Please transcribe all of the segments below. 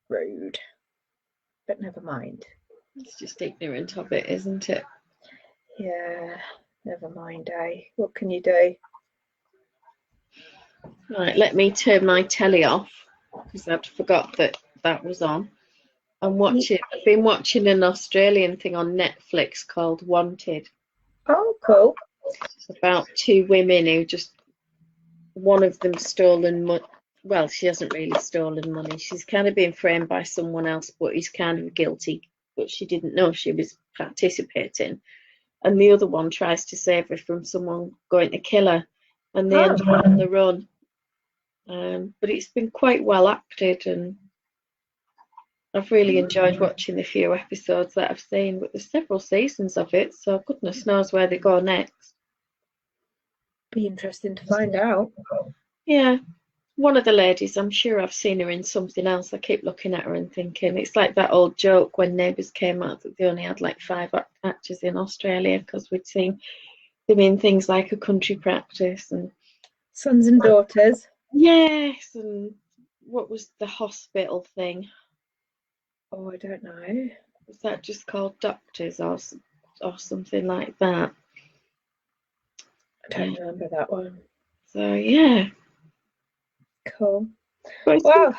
Rude. But never mind. It's just ignorant of it, isn't it? Yeah, never mind, eh? What can you do? Right, let me turn my telly off because I'd forgot that that was on. I've been watching an Australian thing on Netflix called Wanted. Oh, cool. It's about two women who just, one of them stolen money. Well, she hasn't really stolen money. She's kind of been framed by someone else, but he's kind of guilty. But she didn't know she was participating. And the other one tries to save her from someone going to kill her, and they end up on the run. But it's been quite well acted, and I've really enjoyed watching the few episodes that I've seen. But there's several seasons of it, so goodness knows where they go next. Be interesting to find out. Yeah, one of the ladies, I'm sure I've seen her in something else. I keep looking at her and thinking it's like that old joke when Neighbours came out that they only had like 5 actors in Australia because we'd seen them in things like A Country Practice and Sons and Daughters. Yes, and what was the hospital thing? Oh, I don't know. Was that just called Doctors or something like that? I don't remember that one. So yeah. Cool. Well,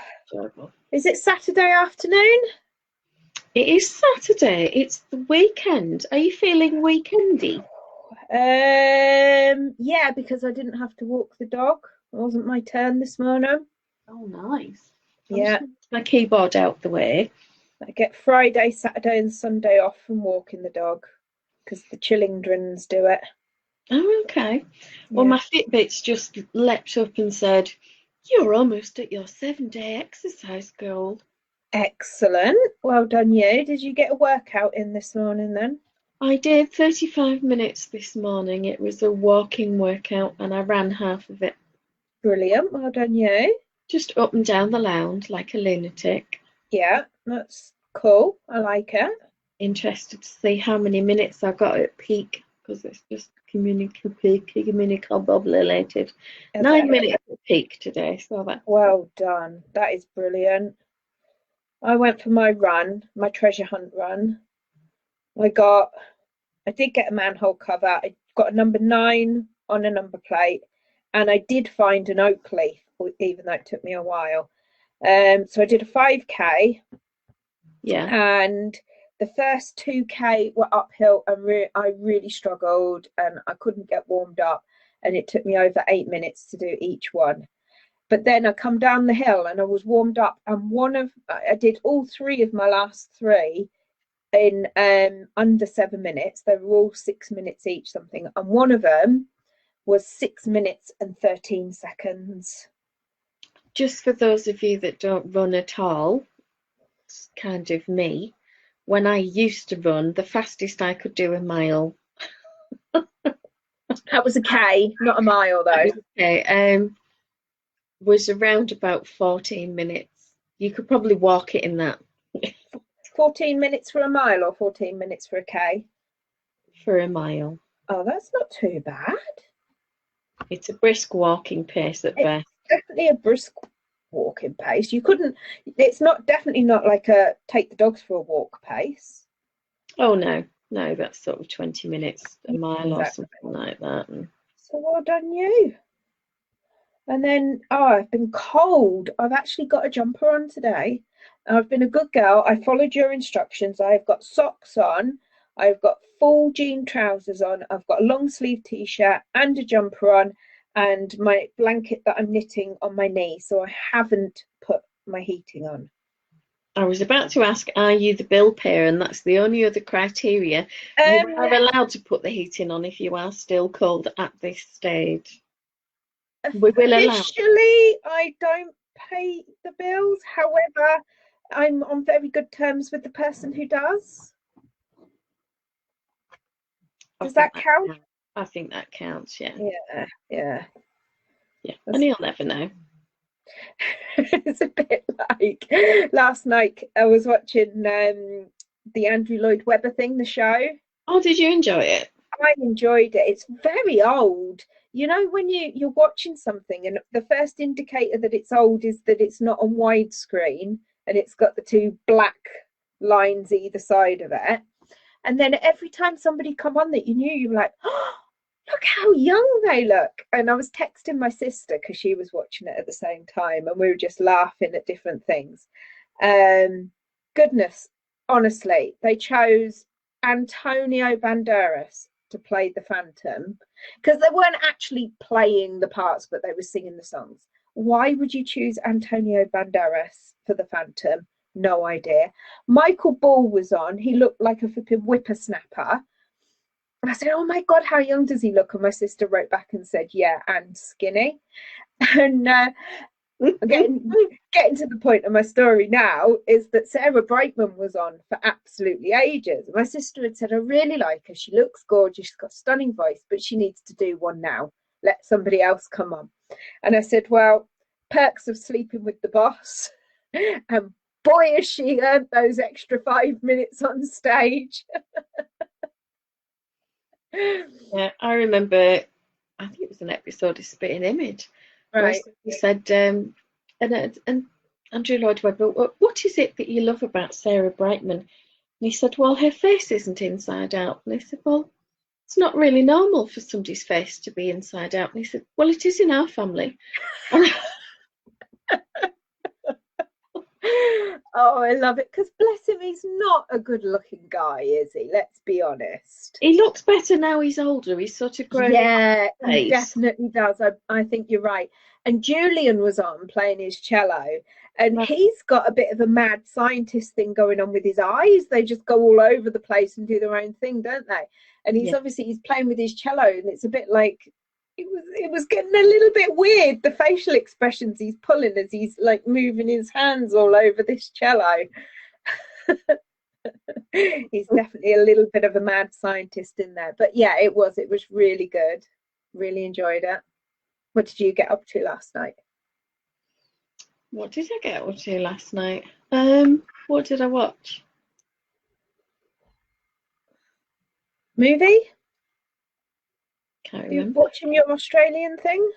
is it Saturday afternoon? It is Saturday. It's the weekend. Are you feeling weekendy? Yeah, because I didn't have to walk the dog. It wasn't my turn this morning. Oh, nice. Yeah. My keyboard out the way. I get Friday, Saturday and Sunday off from walking the dog because the chillingdrins do it. Oh, okay. Well, my Fitbit's just leapt up and said, "You're almost at your 7-day exercise goal." Excellent. Well done, you. Did you get a workout in this morning then? I did 35 minutes this morning. It was a walking workout and I ran half of it. Brilliant. Well done, you. Just up and down the lounge like a lunatic. Yeah, that's cool. I like it. Interested to see how many minutes I got at peak because it's just communicable related. 9 minutes at peak today. So that. Well done. That is brilliant. I went for my run, my treasure hunt run. I did get a manhole cover. I got a number 9 on a number plate, and I did find an oak leaf, even though it took me a while. So I did a 5K. Yeah. And the first 2K were uphill, and I really struggled, and I couldn't get warmed up, and it took me over 8 minutes to do each one. But then I come down the hill and I was warmed up, and I did all 3 of my last 3 in under 7 minutes. They were all 6 minutes each something, and one of them was 6 minutes and 13 seconds. Just for those of you that don't run at all, it's kind of me. When I used to run, the fastest I could do a mile. That was a K, not a mile though. Okay. Was around about 14 minutes. You could probably walk it in that. 14 minutes for a mile or 14 minutes for a K? For a mile. Oh, that's not too bad. It's a brisk walking pace at best. Definitely a brisk walking pace. It's definitely not like a take the dogs for a walk pace. Oh no, that's sort of 20 minutes, a mile or something like that. So well done you. And then, I've been cold. I've actually got a jumper on today. I've been a good girl. I followed your instructions. I've got socks on. I've got full jean trousers on. I've got a long sleeve t-shirt and a jumper on, and my blanket that I'm knitting on my knee. So I haven't put my heating on. I was about to ask, are you the bill payer? And that's the only other criteria. You are allowed to put the heating on if you are still cold at this stage. We will allow. Officially, I don't pay the bills. However, I'm on very good terms with the person who does. Does that count? I think that counts, yeah. Yeah. And he'll never know. It's a bit like last night I was watching the Andrew Lloyd Webber thing, the show. Oh, did you enjoy it? I enjoyed it. It's very old. You know, when you're watching something and the first indicator that it's old is that it's not on widescreen, and it's got the two black lines either side of it. And then every time somebody come on that you knew, you were like, oh, look how young they look. And I was texting my sister because she was watching it at the same time, and we were just laughing at different things. Goodness, honestly, they chose Antonio Banderas to play the Phantom because they weren't actually playing the parts, but they were singing the songs. Why would you choose Antonio Banderas for the Phantom? No idea. Michael Ball was on. He looked like a flipping whippersnapper. And I said, oh my God, how young does he look? And my sister wrote back and said, yeah, and skinny. And getting to the point of my story now is that Sarah Brightman was on for absolutely ages. My sister had said, I really like her. She looks gorgeous. She's got a stunning voice, but she needs to do one now. Let somebody else come on. And I said, well, perks of sleeping with the boss. And boy, has she earned those extra 5 minutes on stage. Yeah, I remember, I think it was an episode of Spitting Image. Right. He said, and Andrew Lloyd Webber, what is it that you love about Sarah Brightman? And he said, well, her face isn't inside out. And I said, well, it's not really normal for somebody's face to be inside out. And he said, well, it is in our family. Oh, I love it, because bless him, he's not a good looking guy, is he? Let's be honest. He looks better now he's older. He's sort of grown. Yeah, he definitely does. I think you're right. And Julian was on playing his cello, and he's got a bit of a mad scientist thing going on with his eyes. They just go all over the place and do their own thing, don't they? And he's obviously he's playing with his cello, and it's a bit like it was getting a little bit weird, the facial expressions he's pulling as he's like moving his hands all over this cello. He's definitely a little bit of a mad scientist in there. But yeah, it was really good. Really enjoyed it. What did you get up to last night? What did I get up to last night? What did I watch? Movie? Can't Are you remember. watching your Australian thing?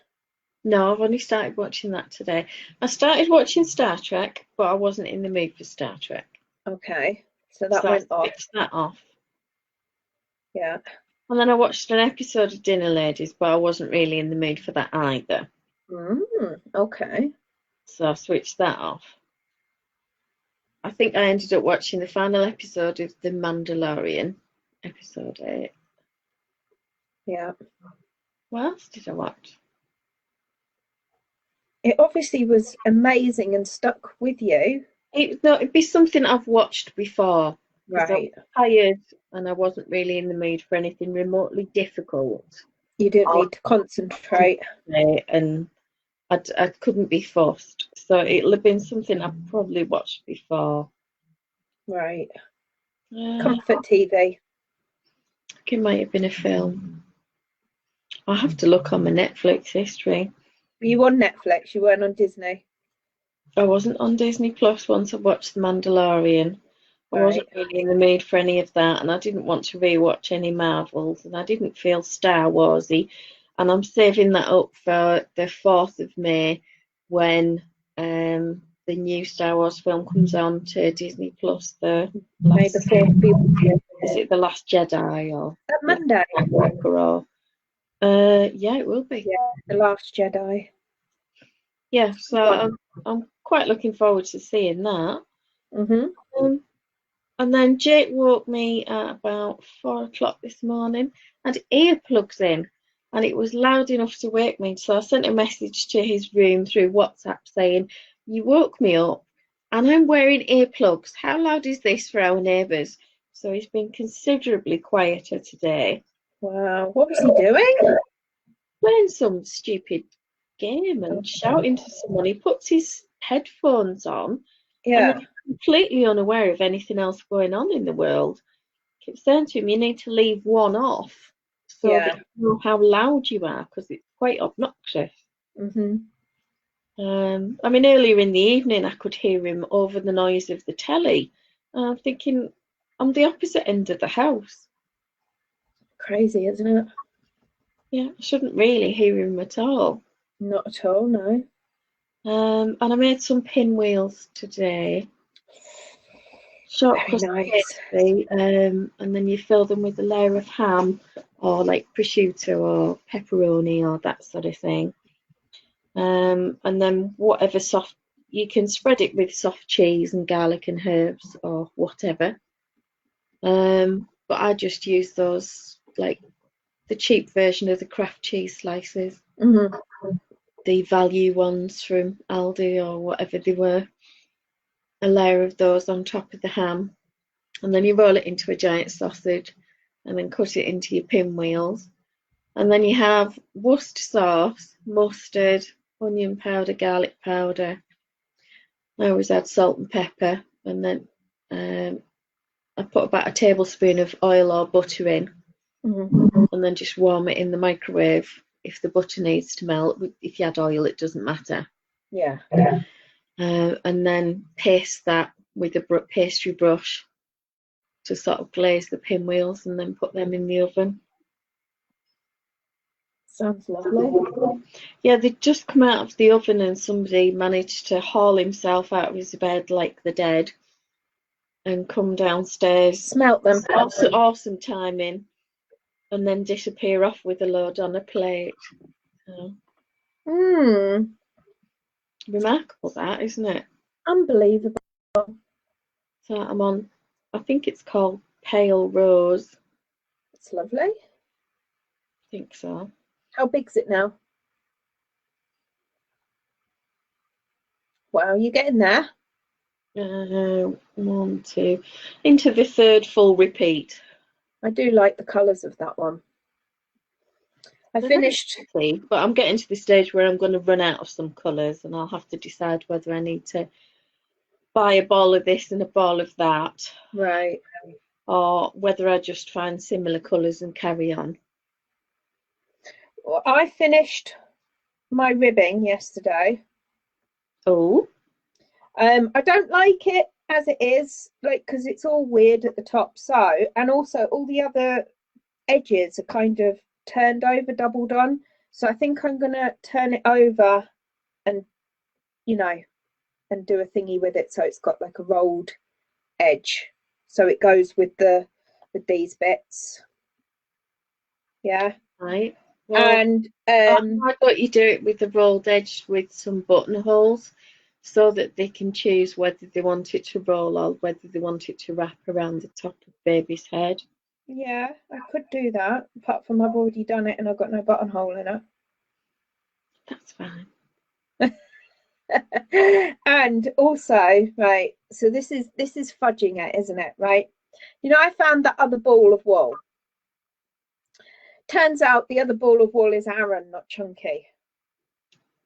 No, I've only started watching that today. I started watching Star Trek, but I wasn't in the mood for Star Trek. Okay, so that went off. That off. Yeah. And then I watched an episode of Dinner Ladies, but I wasn't really in the mood for that either. Okay. So I switched that off. I think I ended up watching the final episode of The Mandalorian, episode 8. Yeah. What else did I watch? It obviously was amazing and stuck with you. It'd be something I've watched before. Right. I was tired and I wasn't really in the mood for anything remotely difficult. You didn't need to concentrate. And I couldn't be forced. So it'll have been something I've probably watched before. Right. Comfort TV. I think it might have been a film. I'll have to look on my Netflix history. Were you on Netflix? You weren't on Disney? I wasn't on Disney Plus once I watched The Mandalorian. I wasn't really in the mood for any of that, and I didn't want to rewatch any Marvels, and I didn't feel Star Warsy. And I'm saving that up for the 4th of May when the new Star Wars film comes on to Disney Plus. May the 4th be with you. Is it The Last Jedi or that Monday? Yeah, it will be. Yeah, The Last Jedi. Yeah, so I'm quite looking forward to seeing that. And then Jake woke me at about 4 o'clock this morning and earplugs in, and it was loud enough to wake me. So I sent a message to his room through WhatsApp saying, you woke me up and I'm wearing earplugs. How loud is this for our neighbours? So he's been considerably quieter today. Wow, what was he doing? Playing some stupid game and shouting to someone. He puts his headphones on. Yeah. And completely unaware of anything else going on in the world. I keep saying to him, you need to leave one off so that you know how loud you are, because it's quite obnoxious. I mean, earlier in the evening I could hear him over the noise of the telly. I'm thinking, I'm the opposite end of the house. Crazy, isn't it? Yeah, I shouldn't really hear him at all. Not at all, no. And I made some pinwheels today. short Very crust nice. pastry, and then you fill them with a layer of ham or like prosciutto or pepperoni or that sort of thing. And then whatever soft, you can spread it with soft cheese and garlic and herbs or whatever. But I just use those, like the cheap version of the Kraft cheese slices, the value ones from Aldi or whatever they were. A layer of those on top of the ham, and then you roll it into a giant sausage and then cut it into your pinwheels. And then you have Worcester sauce, mustard, onion powder, garlic powder. I always add salt and pepper, and then I put about a tablespoon of oil or butter in, and then just warm it in the microwave. If the butter needs to melt, if you add oil, it doesn't matter. Yeah. And then paste that with a pastry brush to sort of glaze the pinwheels, and then put them in the oven. Sounds lovely. Yeah, they'd just come out of the oven and somebody managed to haul himself out of his bed like the dead and come downstairs. Smelt them. Awesome timing. And then disappear off with a load on a plate. Remarkable that, isn't it? Unbelievable. So I'm on, I think it's called Pale Rose. It's lovely. I think so. How big's it now? Wow, you're getting there. 1, 2, into the third full repeat. I do like the colours of that one. I finished, pretty, but I'm getting to the stage where I'm going to run out of some colours, and I'll have to decide whether I need to buy a ball of this and a ball of that, right, or whether I just find similar colours and carry on. well, I finished my ribbing yesterday. Oh, I don't like it as it is, like, because it's all weird at the top. So, and also all the other edges are kind of turned over, doubled on. So I think I'm gonna turn it over and, you know, and do a thingy with it so it's got like a rolled edge. So it goes with these bits. Yeah. right. Well, And I thought you do it with the rolled edge with some buttonholes, so that they can choose whether they want it to roll or whether they want it to wrap around the top of baby's head. yeah, I could do that, apart from I've already done it and I've got no buttonhole in it. That's fine. And also, right, so this is fudging it, isn't it? Right. You know, I found that other ball of wool. Turns out the other ball of wool is Aran, not Chunky.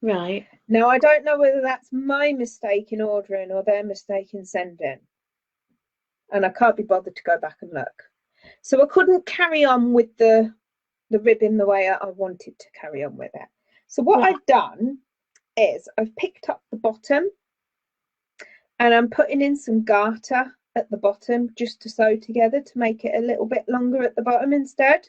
Right. Now, I don't know whether that's my mistake in ordering or their mistake in sending. And I can't be bothered to go back and look. So I couldn't carry on with the ribbon the way I wanted to carry on with it. So what I've done is I've picked up the bottom and I'm putting in some garter at the bottom just to sew together to make it a little bit longer at the bottom instead.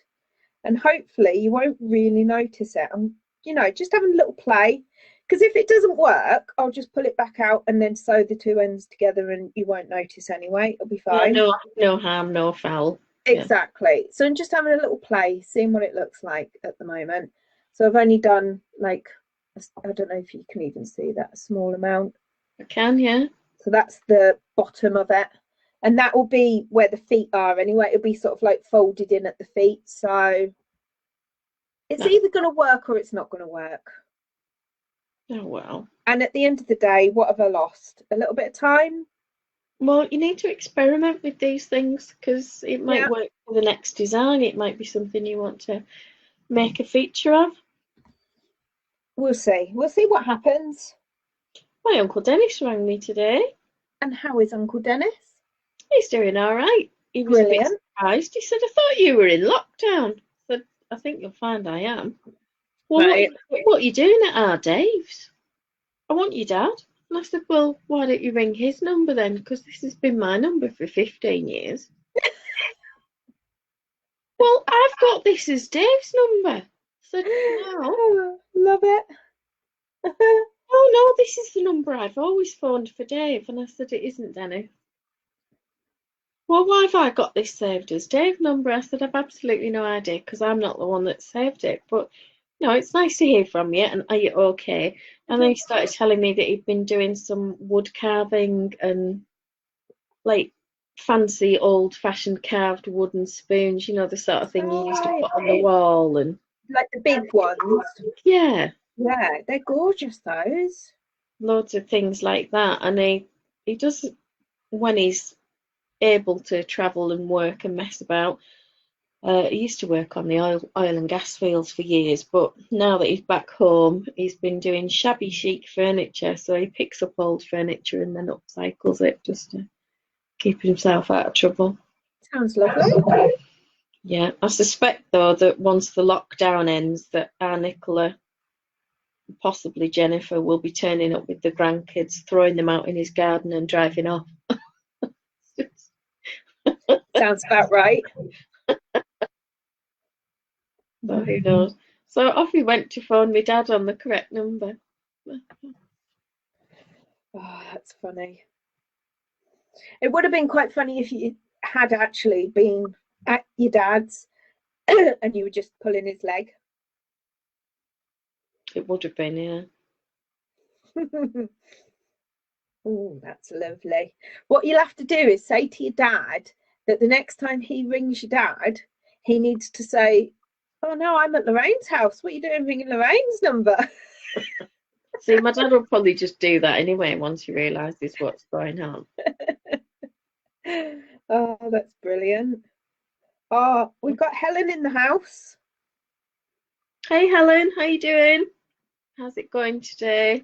And hopefully you won't really notice it. I'm, you know, just having a little play, because if it doesn't work, I'll just pull it back out and then sew the two ends together and you won't notice anyway. It'll be fine. Yeah, no harm, no foul. Exactly. Yeah. So I'm just having a little play, seeing what it looks like at the moment. So I've only done like, I don't know if you can even see that, a small amount. I can, yeah. So that's the bottom of it. And that will be where the feet are anyway. It'll be sort of like folded in at the feet. So it's either going to work or it's not going to work. Oh, well. And at the end of the day, what have I lost? A little bit of time? Well, you need to experiment with these things, because it might work for the next design. It might be something you want to make a feature of. We'll see. We'll see what happens. My Uncle Dennis rang me today. And how is Uncle Dennis? He's doing all right. He was a bit surprised. He said, I thought you were in lockdown. I said, I think you'll find I am. Well, right. What are you doing at our Dave's? I want your dad. And I said, well, why don't you ring his number then? Because this has been my number for 15 years. Well, I've got this as Dave's number. I said, no. Oh, love it. Oh, no, this is the number I've always phoned for Dave. And I said, it isn't, Dennis. Well, why have I got this saved as Dave number? I said, I've absolutely no idea because I'm not the one that saved it. But it's nice to hear from you. And are you okay? And then he started telling me that he'd been doing some wood carving and like fancy old-fashioned carved wooden spoons. The sort of thing you used to Right, put on the wall. And like the big ones. yeah, Yeah, they're gorgeous, those. loads of things like that. And he does when he's able to travel and work and mess about. He used to work on the oil and gas fields for years, but now that he's back home, he's been doing shabby chic furniture. So he picks up old furniture and then upcycles it just to keep himself out of trouble. Sounds lovely. Yeah, I suspect though that once the lockdown ends, that our Nicola, possibly Jennifer, will be turning up with the grandkids, throwing them out in his garden and driving off. Sounds about right. So who knows? So off he went to phone my dad on the correct number. Oh, that's funny. It would have been quite funny if you had actually been at your dad's and you were just pulling his leg. It would have been, yeah. Oh, that's lovely. What you'll have to do is say to your dad that the next time he rings your dad, he needs to say, "Oh no, I'm at Lorraine's house. What are you doing ringing Lorraine's number?" See, my dad will probably just do that anyway once he realises what's going on. Oh, that's brilliant. Oh, we've got Helen in the house. Hey Helen, how you doing? How's it going today?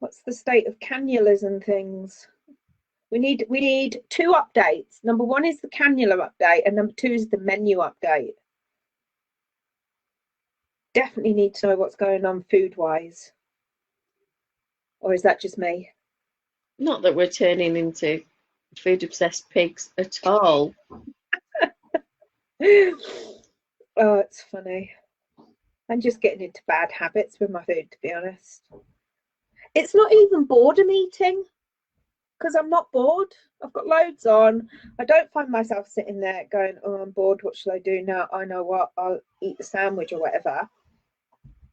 What's the state of cannulas and things? We need two updates. Number one is the cannula update, and number two is the menu update. Definitely need to know what's going on food wise. Or is that just me? Not that we're turning into food obsessed pigs at all. Oh, it's funny. I'm just getting into bad habits with my food, to be honest. It's not even boredom eating because I'm not bored. I've got loads on. I don't find myself sitting there going, "Oh, I'm bored. What shall I do now? I know what. I'll eat the sandwich or whatever."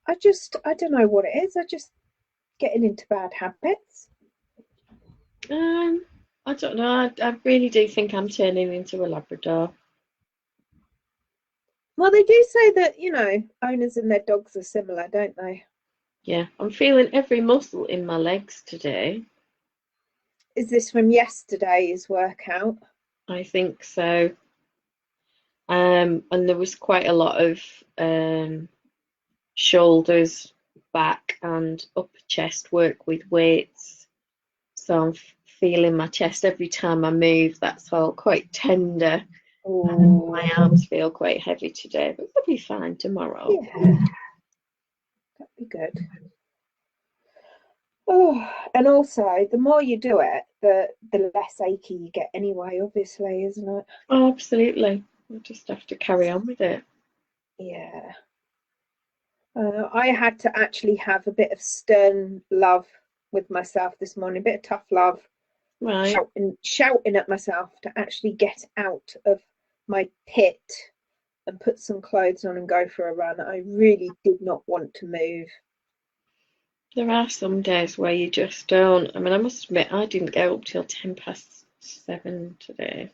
I don't know what it is. I just getting into bad habits. I don't know. I really do think I'm turning into a Labrador. Well, they do say that, owners and their dogs are similar, don't they? Yeah, I'm feeling every muscle in my legs today. Is this from yesterday's workout? I think so. And there was quite a lot of shoulders, back, and upper chest work with weights. So I'm feeling my chest every time I move. That's all quite tender. My arms feel quite heavy today, but they'll be fine tomorrow. Yeah, that'd be good. Oh, and also the more you do it, the less achy you get anyway, obviously, isn't it? Oh, absolutely. I just have to carry on with it. Yeah. I had to actually have a bit of stern love with myself this morning, a bit of tough love, Right. shouting at myself to actually get out of my pit and put some clothes on and go for a run. I really did not want to move. There are some days where you just don't. I mean, I must admit, I didn't get up till 7:10 today.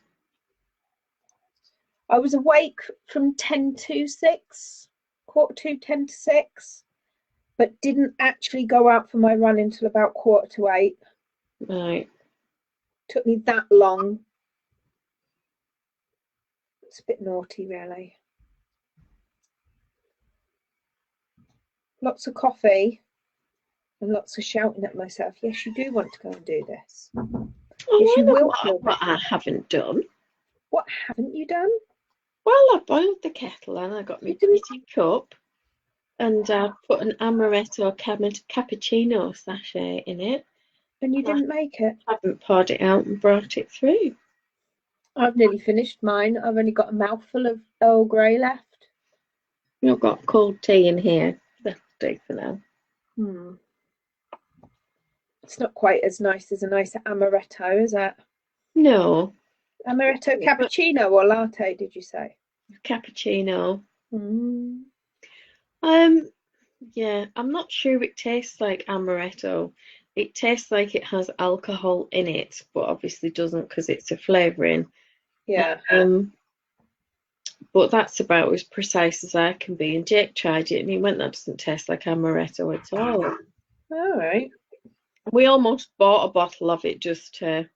I was awake from 10 to 6, quarter to 10 to 6, but didn't actually go out for my run until about quarter to 8. Right. Took me that long. It's a bit naughty, really. Lots of coffee and lots of shouting at myself. Yes, you do want to go and do this. Oh, Yes, I you know will feel what I better. haven't done. What haven't you done? Well, I boiled the kettle and I got my You didn't. pretty cup and I put an amaretto cappuccino sachet in it. And you I didn't make it. haven't poured it out and brought it through. I've nearly finished mine. I've only got a mouthful of Earl Grey left. You've got cold tea in here. That'll do for now. It's not quite as nice as a nice amaretto, is it? No, Amaretto but cappuccino or latte, did you say? cappuccino. Mm. Yeah, I'm not sure it tastes like amaretto. It tastes like it has alcohol in it, but obviously doesn't because it's a flavouring. Yeah. Um, but that's about as precise as I can be. And Jake tried it and he went, that doesn't taste like amaretto at all. All right. We almost bought a bottle of it just to,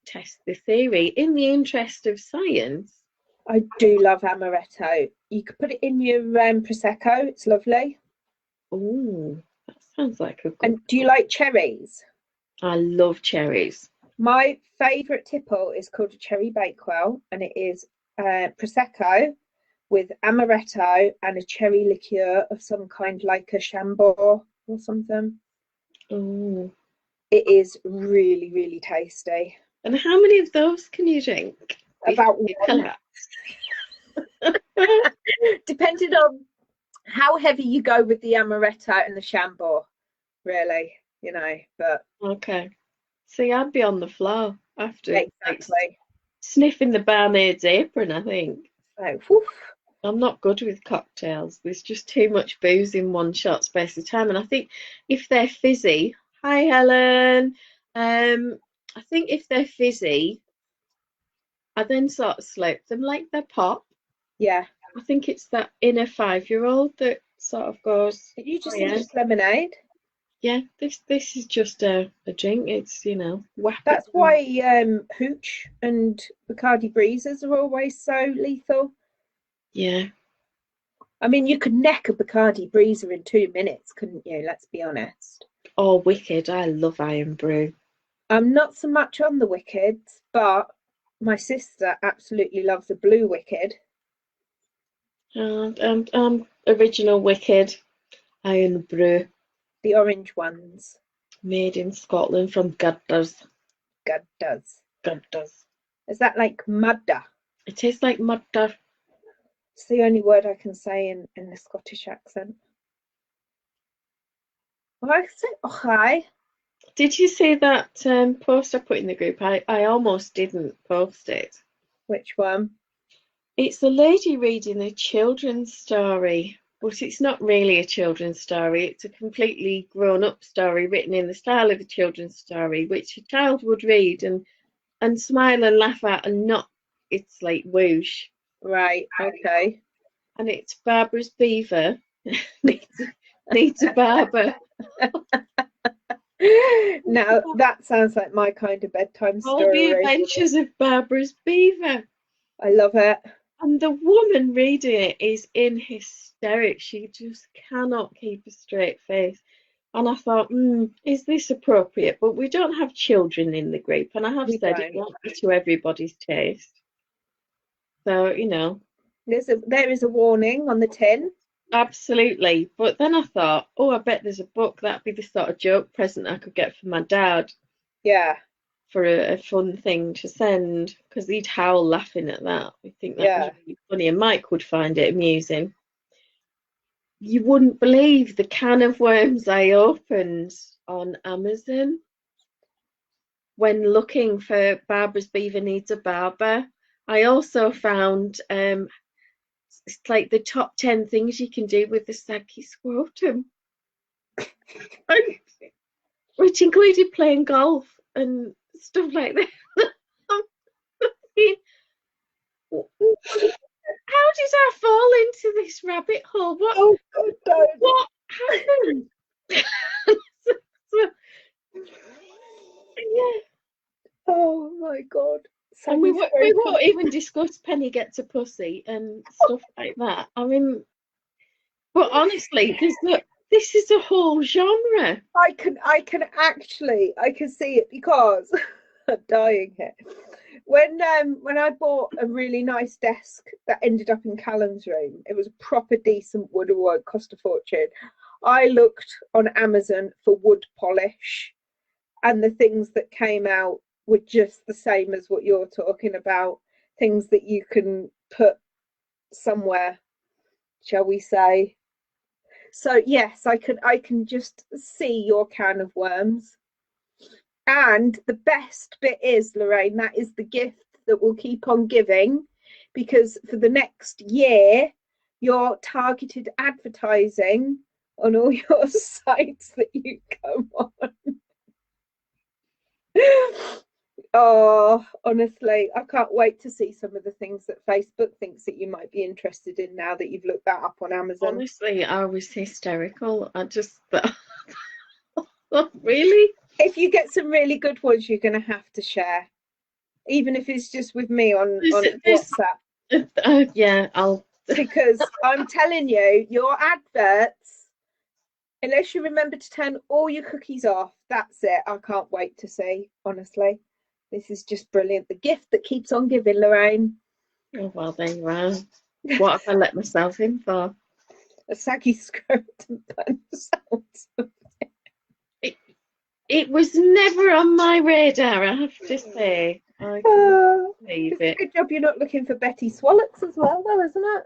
test the theory in the interest of science. I do love amaretto. You could put it in your prosecco. It's lovely. Oh, that sounds like a good. And do you like cherries? I love cherries. My favourite tipple is called a cherry bakewell, and it is prosecco with amaretto and a cherry liqueur of some kind, like a Chambord or something. Oh, It is really, really tasty. and how many of those can you drink before About you one, collapse? depending on how heavy you go with the amaretto and the Chambord, really, but Okay. See, I'd be on the floor after like exactly. sniffing the barmaid's apron, I think. So, whew, I'm not good with cocktails. There's just too much booze in one short space of time. And I think if they're fizzy, hi Helen. I think if they're fizzy, I then sort of slope them like they're pop. yeah. I think it's that inner 5-year-old that sort of goes, Did you oh just yeah, suggest lemonade? yeah, this is just a drink. It's, whap it That's down. why Hooch and Bacardi Breezers are always so lethal. Yeah. I mean, you could neck a Bacardi Breezer in 2 minutes, couldn't you? Let's be honest. Oh, wicked. I love Iron Brew. I'm not so much on the Wickeds, but my sister absolutely loves the Blue Wicked, And original Wicked Iron Brew, the orange ones. made in Scotland from Gutters. God does. Gutters. Is that like mudda? It tastes like mutter. It's the only word I can say in the Scottish accent. Well, I say okay. Did you see that post I put in the group? I almost didn't post it. Which one? It's a lady reading a children's story, but it's not really a children's story. It's a completely grown-up story written in the style of a children's story, which a child would read and smile and laugh at and not. It's like whoosh. Right, okay. And it's Barbara's beaver needs a barber. Now that sounds like my kind of bedtime All the story. adventures of Barbara's beaver. I love it. And the woman reading it is in hysterics. She just cannot keep a straight face. And I thought, is this appropriate? But we don't have children in the group. And I have We said it don't. won't be to everybody's taste. So, There is a warning on the tin. absolutely. But then I thought, oh, I bet there's a book. That'd be the sort of joke present I could get for my dad Yeah, for a fun thing to send. Because he'd howl laughing at that. I think that was yeah. really funny. And Mike would find it amusing. You wouldn't believe the can of worms I opened on Amazon when looking for Barbara's Beaver Needs a Barber. I also found it's like the top 10 things you can do with the saggy scrotum, which included playing golf and stuff like that. How did I fall into this rabbit hole? What Oh, God, don't. what happened? So, yeah. Oh, my God. And we Saggy we scrotum. won't even discuss Penny Gets a Pussy and stuff like that. I mean, but honestly, this is a whole genre. I can see it because I'm dying here. When I bought a really nice desk that ended up in Callum's room, it was a proper decent wood, cost a fortune. I looked on Amazon for wood polish, and the things that came out were just the same as what you're talking about. Things that you can put somewhere, shall we say. So yes, I can just see your can of worms. And the best bit is, Loraine, that is the gift that will keep on giving, because for the next year, your targeted advertising on all your sites that you come on. Oh, honestly, I can't wait to see some of the things that Facebook thinks that you might be interested in now that you've looked that up on Amazon. Honestly, I was hysterical. I just thought, really? If you get some really good ones, you're going to have to share, even if it's just with me on WhatsApp. Yeah, I'll. Because I'm telling you, your adverts, unless you remember to turn all your cookies off, that's it. I can't wait to see, honestly. This is just brilliant. The gift that keeps on giving, Loraine. Oh, well, there you are. What have I let myself in for? A saggy skirt and pants. It was never on my radar, I have to say. I can't believe it. Good job you're not looking for Betty Swallocks as well, though, isn't it?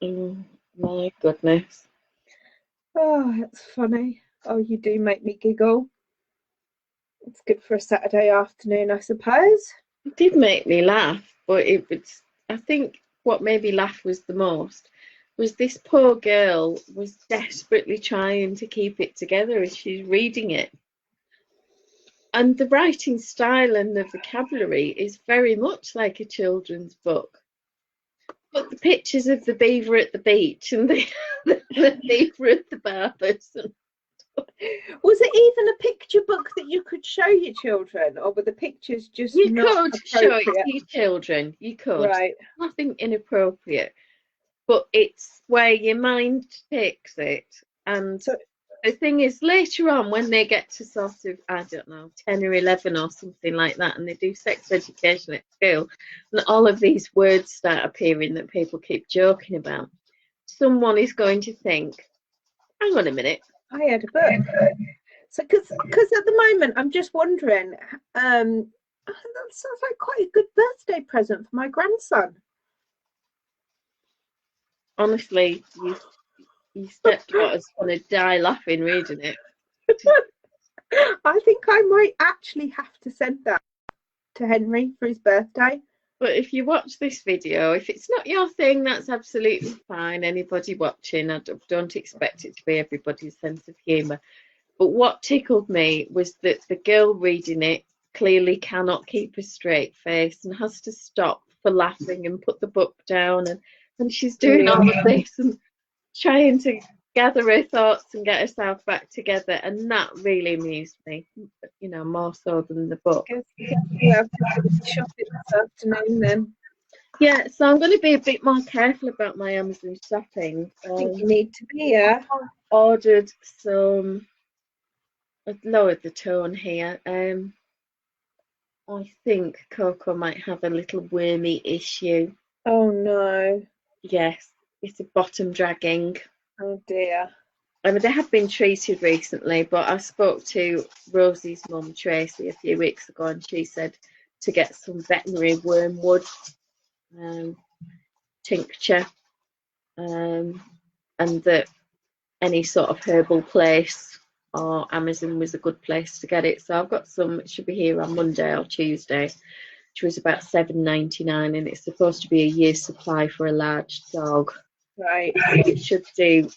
Oh, my goodness. Oh, that's funny. Oh, you do make me giggle. It's good for a Saturday afternoon, I suppose. It did make me laugh, but it was, I think what made me laugh was the most was this poor girl was desperately trying to keep it together as she's reading it. And the writing style and the vocabulary is very much like a children's book. But the pictures of the beaver at the beach and the beaver at the barbers. Was it even a picture book that you could show your children, or were the pictures just you not could show it to your children? You could. Right. Nothing inappropriate. But it's where your mind takes it. And so, the thing is, later on, when they get to sort of, I don't know, 10 or 11 or something like that, and they do sex education at school, and all of these words start appearing that people keep joking about, someone is going to think, hang on a minute. I had a book. So, because at the moment, I'm just wondering, that sounds like quite a good birthday present for my grandson. Honestly, your stepdaughter's going to die laughing reading it. I think I might actually have to send that to Henry for his birthday. But if you watch this video, if it's not your thing, that's absolutely fine. Anybody watching, I don't expect it to be everybody's sense of humour. But what tickled me was that the girl reading it clearly cannot keep a straight face and has to stop for laughing and put the book down. And she's doing all of this and trying to gather her thoughts and get herself back together, and that really amused me, you know, more so than the book. Yeah, shopping this afternoon then. Yeah, so I'm going to be a bit more careful about my Amazon shopping. I think you need to be, yeah. I've ordered some, I've lowered the tone here. I think Coco might have a little wormy issue. Oh no. Yes, it's a bottom dragging. Oh dear. I mean, they have been treated recently, but I spoke to Rosie's mum, Tracy, a few weeks ago, and she said to get some veterinary wormwood tincture, and that any sort of herbal place or Amazon was a good place to get it. So I've got some. It should be here on Monday or Tuesday, which was about $7.99, and it's supposed to be a year's supply for a large dog. Right. It should do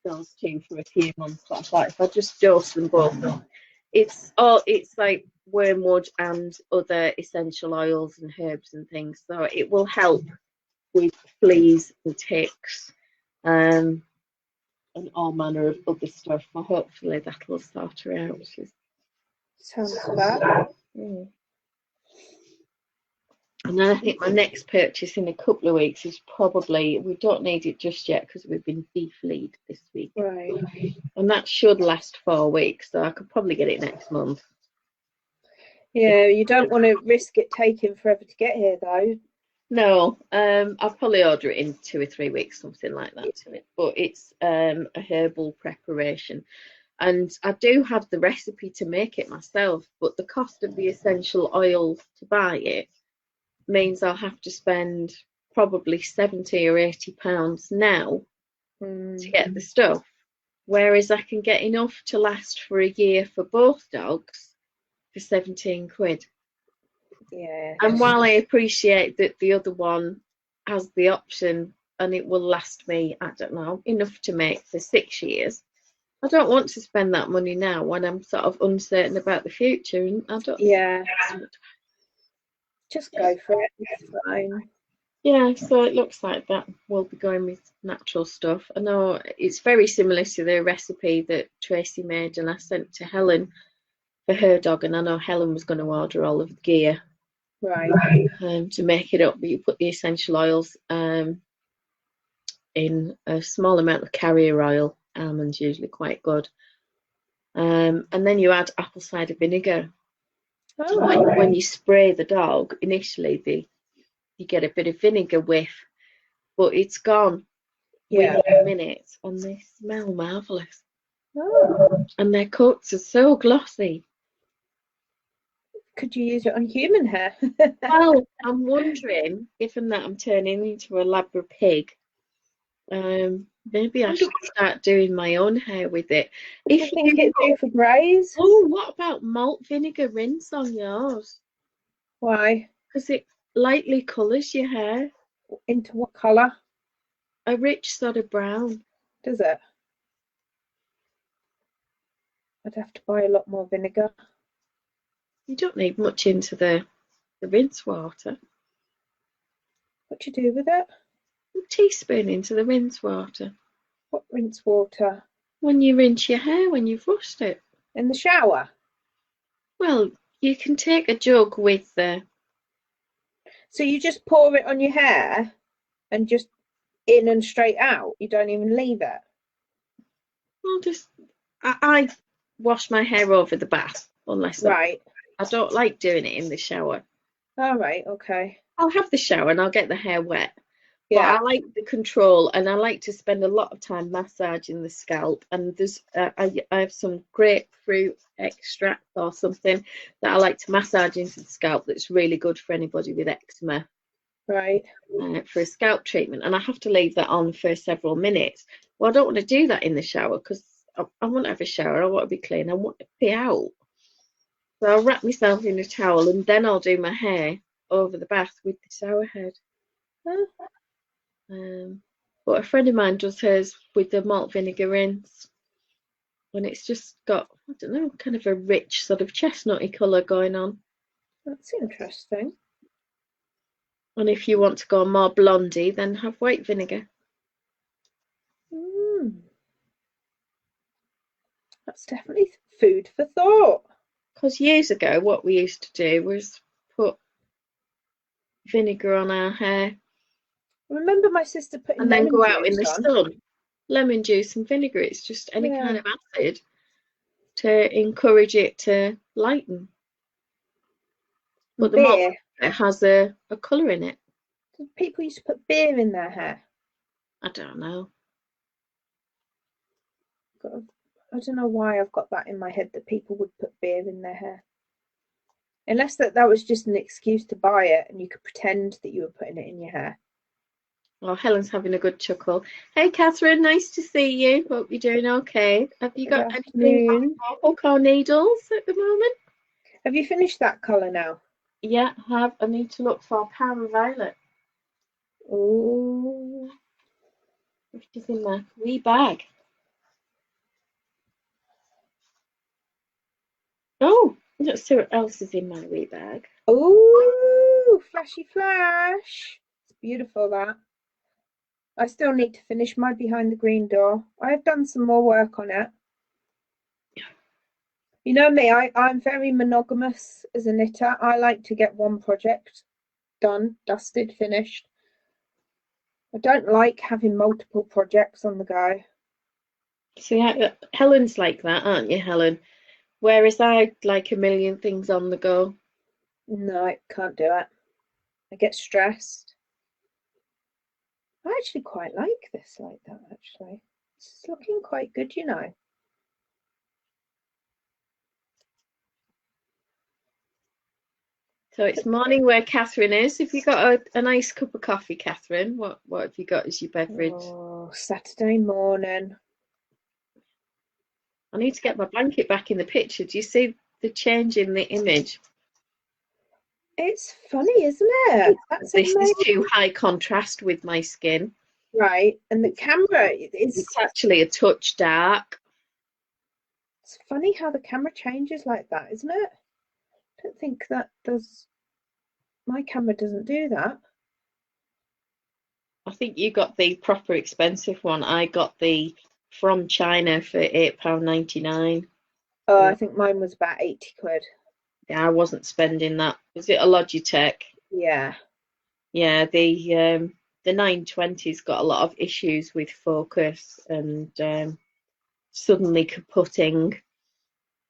those two for a few months. But I thought if I just dose them both up, it's like wormwood and other essential oils and herbs and things. So it will help with fleas and ticks, and all manner of other stuff. Well, hopefully that'll sort her out. Sounds bad. Mm. And then I think my next purchase in a couple of weeks is probably, we don't need it just yet because we've been defleed this week. Right. And that should last 4 weeks, so I could probably get it next month. Yeah, you don't want to risk it taking forever to get here, though. No, I'll probably order it in 2 or 3 weeks, something like that. But it's a herbal preparation. And I do have the recipe to make it myself, but the cost of the essential oil to buy it means I'll have to spend probably £70 or £80 now to get the stuff, whereas I can get enough to last for a year for both dogs for 17 quid. Yeah. And while I appreciate that the other one has the option and it will last me, I don't know, enough to make for 6 years, I don't want to spend that money now when I'm sort of uncertain about the future. And I don't. Yeah. Just go for it. It's fine. Yeah, so it looks like that will be going with natural stuff. I know it's very similar to the recipe that Tracy made and I sent to Helen for her dog, and I know Helen was going to order all of the gear Right. to make it up, but you put the essential oils in a small amount of carrier oil. Almonds usually quite good. And then you add apple cider vinegar. Oh. When you spray the dog, initially you get a bit of vinegar whiff, but it's gone Yeah. within minutes, and they smell marvellous. Oh. And their coats are so glossy. Could you use it on human hair? Well, I'm wondering, given that I'm turning into a Labra pig, maybe I should start doing my own hair with it. What do you think it'd do for greys? Oh, what about malt vinegar rinse on yours? Why? Because it lightly colours your hair. Into what colour? A rich sort of brown. Does it? I'd have to buy a lot more vinegar. You don't need much into the rinse water. What do you do with it? A teaspoon into the rinse water. What rinse water? When you rinse your hair, when you've washed it. In the shower? Well, you can take a jug with the... So you just pour it on your hair and just in and straight out? You don't even leave it? Well, just... I wash my hair over the bath, unless right. I don't like doing it in the shower. All right, okay. I'll have the shower and I'll get the hair wet. Yeah. But I like the control, and I like to spend a lot of time massaging the scalp. And there's I have some grapefruit extract or something that I like to massage into the scalp that's really good for anybody with eczema. Right. For a scalp treatment, and I have to leave that on for several minutes. Well, I don't want to do that in the shower because I want to have a shower. I want to be clean. I want to be out. So I'll wrap myself in a towel and then I'll do my hair over the bath with the shower head. Huh? But a friend of mine does hers with the malt vinegar rinse, and it's just got, I don't know, kind of a rich sort of chestnutty colour going on. That's interesting. And if you want to go more blondie, then have white vinegar. That's definitely food for thought. Because years ago, what we used to do was put vinegar on our hair. I remember my sister putting and then go out in the on. sun. Lemon juice and vinegar. It's just any kind of acid to encourage it to lighten. But the malt has a colour in it. Did people used to put beer in their hair? I don't know. I don't know why I've got that in my head that people would put beer in their hair. Unless that was just an excuse to buy it and you could pretend that you were putting it in your hair. Oh, Helen's having a good chuckle. Hey, Catherine, nice to see you. Hope you're doing okay. Have you got anything on hook or needles at the moment? Have you finished that colour now? Yeah, I have. I need to look for Power Violet. Oh, which is in my wee bag. Oh, let's see what else is in my wee bag. Oh, flashy flash. It's beautiful, that. I still need to finish my behind the green door. I have done some more work on it. You know me, I'm very monogamous as a knitter. I like to get one project done, dusted, finished. I don't like having multiple projects on the go. So yeah, Helen's like that, aren't you, Helen? Whereas I like a million things on the go. No, I can't do it. I get stressed. I actually quite like this like that, actually. It's looking quite good, you know. So it's morning where Catherine is. Have you got a nice cup of coffee, Catherine? What have you got as your beverage? Oh, Saturday morning. I need to get my blanket back in the picture. Do you see the change in the image. It's funny, isn't it? That's This amazing. is too high contrast with my skin. Right, and the camera is... It's actually a touch dark. It's funny how the camera changes like that, isn't it? I don't think that does... My camera doesn't do that. I think you got the proper expensive one. I got the from China for £8.99. Oh, I think mine was about 80 quid. Yeah, I wasn't spending that. Was it a Logitech? Yeah. Yeah, the 920's got a lot of issues with focus and suddenly kaputting.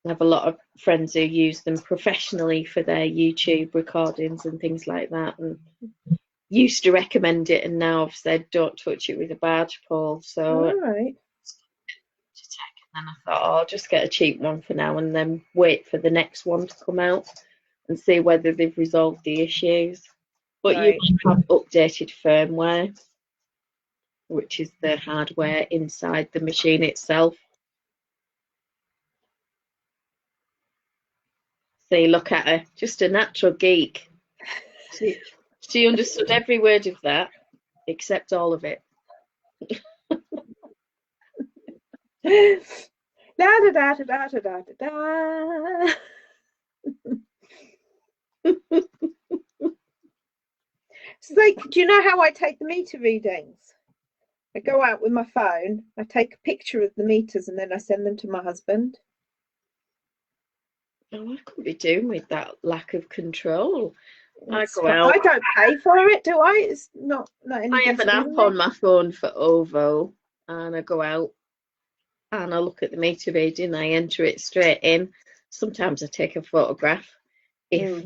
I have a lot of friends who use them professionally for their YouTube recordings and things like that, and used to recommend it, and now I've said don't touch it with a barge pole. So All right. and I thought, oh, I'll just get a cheap one for now and then wait for the next one to come out and see whether they've resolved the issues. But Right. you have updated firmware, which is the hardware inside the machine itself. See, look at her, just a natural geek. She understood every word of that, except all of it. Da da da da da da da da. It's like, do you know how I take the meter readings? I go out with my phone, I take a picture of the meters, and then I send them to my husband. Oh, I couldn't be doing with that lack of control. I don't pay for it, do I? It's not anything. I have an app on my phone for OVO, and I go out and I look at the meter reading, I enter it straight in. Sometimes I take a photograph if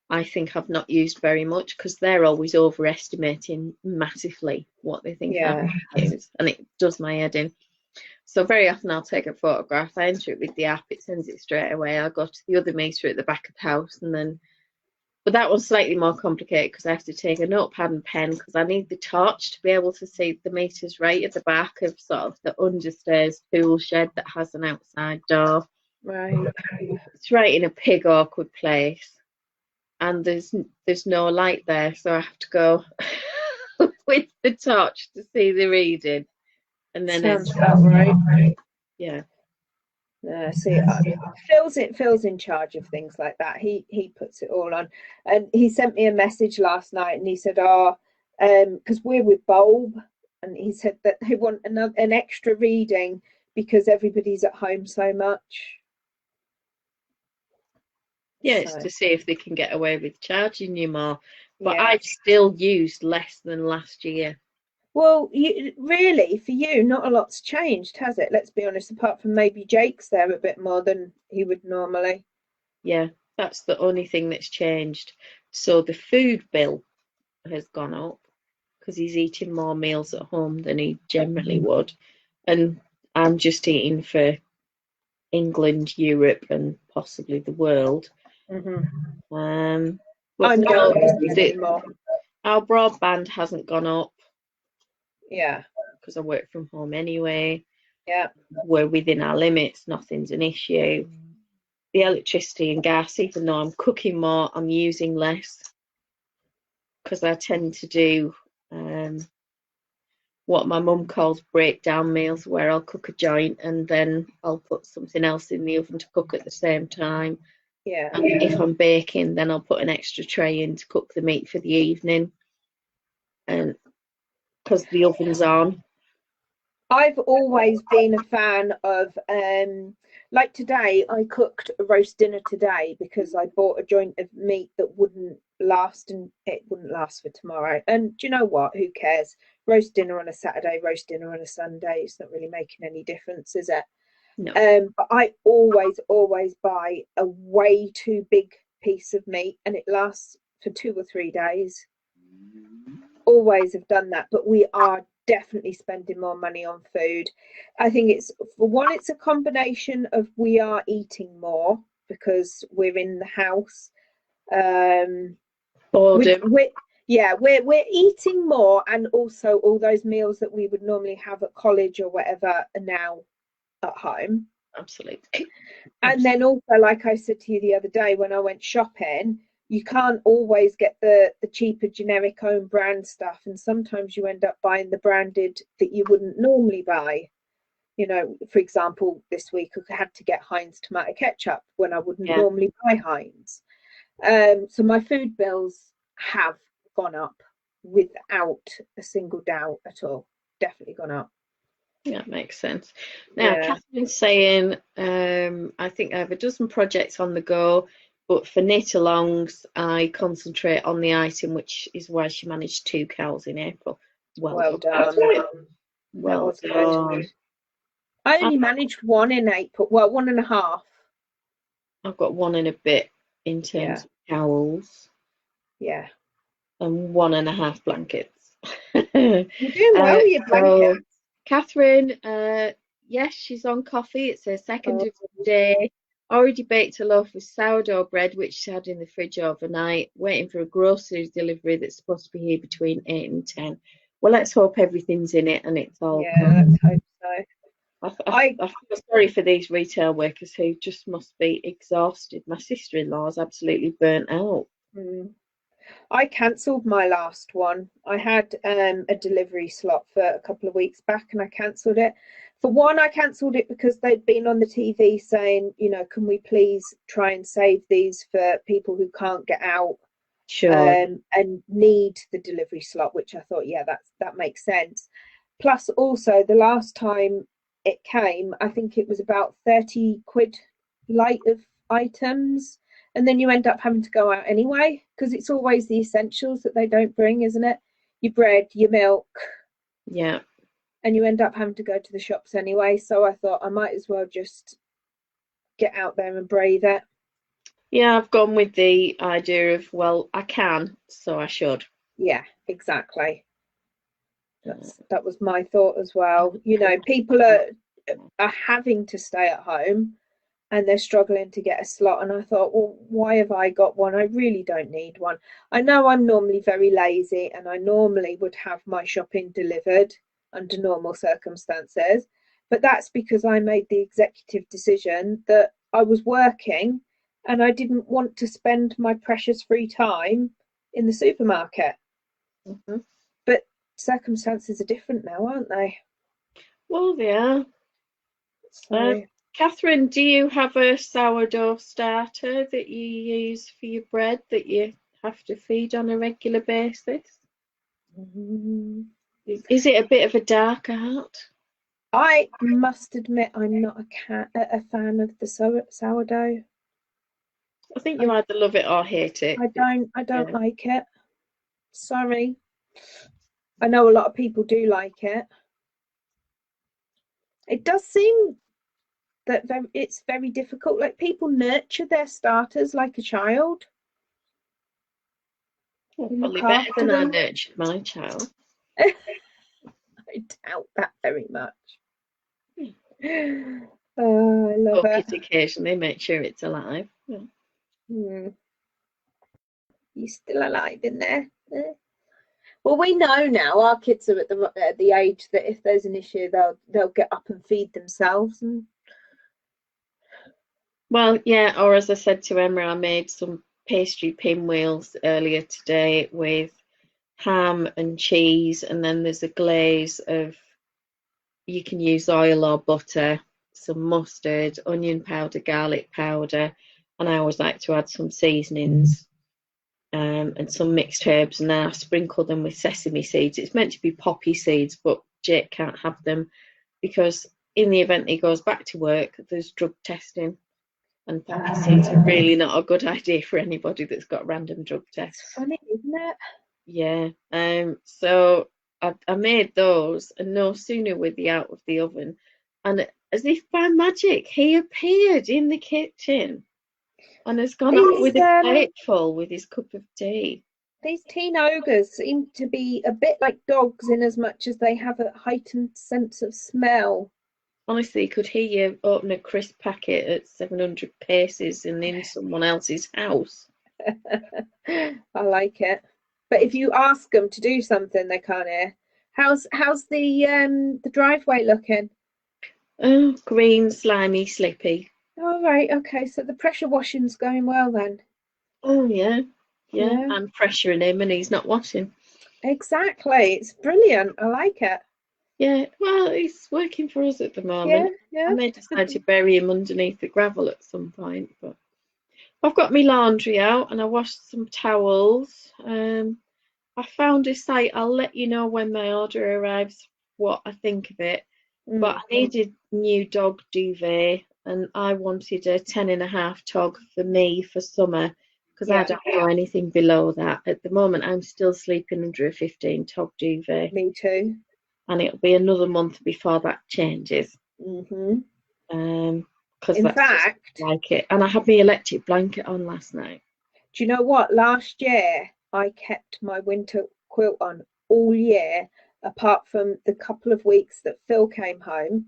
I think I've not used very much, because they're always overestimating massively what they think I use, and it does my head in. So very often I'll take a photograph, I enter it with the app, it sends it straight away. I'll go to the other meter at the back of the house, and then, but that one's slightly more complicated because I have to take a notepad and pen because I need the torch to be able to see the meters right at the back of sort of the understairs tool shed that has an outside door. Right. It's right in a pig awkward place, and there's no light there, so I have to go with the torch to see the reading, and then sounds about right. Yeah. See, Phil's in charge of things like that. He puts it all on, and he sent me a message last night, and he said, because we're with Bulb, and he said that they want an extra reading because everybody's at home so much. Yeah, it's to see if they can get away with charging you more. But yeah. I've still used less than last year. Well, really, for you, not a lot's changed, has it? Let's be honest, apart from maybe Jake's there a bit more than he would normally. Yeah, that's the only thing that's changed. So the food bill has gone up because he's eating more meals at home than he generally would. And I'm just eating for England, Europe, and possibly the world. Mm-hmm. But no, our broadband hasn't gone up. Yeah. Because I work from home anyway. Yeah. We're within our limits, nothing's an issue. The electricity and gas, even though I'm cooking more, I'm using less. Because I tend to do what my mum calls breakdown meals, where I'll cook a joint and then I'll put something else in the oven to cook at the same time. Yeah. And if I'm baking, then I'll put an extra tray in to cook the meat for the evening. And because the oven's on. I've always been a fan of, like today, I cooked a roast dinner today because I bought a joint of meat that wouldn't last, and it wouldn't last for tomorrow. And do you know what? Who cares? Roast dinner on a Saturday, roast dinner on a Sunday. It's not really making any difference, is it? No. But I always buy a way too big piece of meat, and it lasts for 2 or 3 days. Always have done that, but we are definitely spending more money on food. I think it's, for one, it's a combination of we are eating more because we're in the house. We're eating more, and also all those meals that we would normally have at college or whatever are now at home. Absolutely. And then also, like I said to you the other day when I went shopping, you can't always get the cheaper generic own brand stuff, and sometimes you end up buying the branded that you wouldn't normally buy. You know, for example, this week I had to get Heinz tomato ketchup when I wouldn't Yeah. normally buy Heinz. So my food bills have gone up without a single doubt at all. Definitely gone up. Yeah, that makes sense. Now, Yeah. Catherine's saying, I think I have a dozen projects on the go, but for knit-alongs, I concentrate on the item, which is why she managed 2 cows in April. Well Well done, done. Catherine. That Well was good. done. I only managed one in April. Well, 1.5. I've got 1 and a bit in Yeah. terms of towels Yeah. and 1.5 blankets. You're doing well with your So blanket. Catherine, yes, she's on coffee. It's her second Oh, of the day. Already baked a loaf of sourdough bread, which she had in the fridge overnight, waiting for a groceries delivery that's supposed to be here between 8 and 10. Well, let's hope everything's in it and it's all yeah, let's hope so. I feel sorry for these retail workers who just must be exhausted. My sister-in-law is absolutely burnt out. I cancelled my last one. I had a delivery slot for a couple of weeks back and I cancelled it. For one, I cancelled it because they'd been on the TV saying, you know, can we please try and save these for people who can't get out Sure. and need the delivery slot, which I thought, yeah, that makes sense. Plus, also, the last time it came, I think it was about 30 quid light of items. And then you end up having to go out anyway, because it's always the essentials that they don't bring, isn't it? Your bread, your milk, Yeah. and you end up having to go to the shops anyway. So I thought I might as well just get out there and brave it. Yeah, I've gone with the idea of, well, I can, so I should. Yeah, exactly. That was my thought as well. You know, people are having to stay at home and they're struggling to get a slot. And I thought, well, why have I got one? I really don't need one. I know I'm normally very lazy and I normally would have my shopping delivered under normal circumstances. But that's because I made the executive decision that I was working and I didn't want to spend my precious free time in the supermarket. Mhm. But circumstances are different now, aren't they? Well, yeah. Uh, So Catherine, do you have a sourdough starter that you use for your bread that you have to feed on a regular basis? mm, Is it a bit of a dark art? I must admit I'm not a fan of the sourdough. I think you I either love it or hate it. I don't Yeah. like it. Sorry. I know a lot of people do like it. It does seem that it's very difficult. Like people nurture their starters like a child. Well, They probably look better after than I them. nurtured my child. I doubt that very much. Oh, I love Poke it. it occasionally, make sure it's alive. Yeah. Hmm. You still alive in there? Well, we know now our kids are at the age that if there's an issue, they'll get up and feed themselves. And Well, yeah, or as I said to Emma, I made some pastry pinwheels earlier today with ham and cheese, and then there's a glaze of, you can use oil or butter, some mustard, onion powder, garlic powder, and I always like to add some seasonings and some mixed herbs, and then I sprinkle them with sesame seeds. It's meant to be poppy seeds, but Jake can't have them because in the event he goes back to work, there's drug testing. And poppy seeds are really not a good idea for anybody that's got random drug it's tests. funny, isn't it? Yeah. So I made those, and no sooner were they out of the oven, and as if by magic, he appeared in the kitchen and has gone off with These a plateful with his cup of tea. these teen ogres seem to be a bit like dogs in as much as they have a heightened sense of smell. Honestly, could hear you open a crisp packet at 700 paces and in someone else's house. I like it. But if you ask them to do something, they can't hear. How's the driveway looking? Oh, green, slimy, slippy. All right, okay. So the pressure washing's going well then. Oh, yeah. Yeah, Yeah, I'm pressuring him and he's not washing. exactly. It's brilliant. I like it. Yeah, well, he's working for us at the Yeah, moment. I yeah. may Good. decide to bury him underneath the gravel at some point, but I've got my laundry out and I washed some towels. I found a site. I'll let you know when my order arrives what I think of it. But I needed new dog duvet and I wanted a 10.5 tog for me for summer because I Yeah, don't know anything below that. At the moment, I'm still sleeping under a 15 tog duvet me too. and it'll be another month before that changes. Hmm. Because In that's just fact, like it. And I had my electric blanket on last night. do you know what? Last year, I kept my winter quilt on all year, apart from the couple of weeks that Phil came home,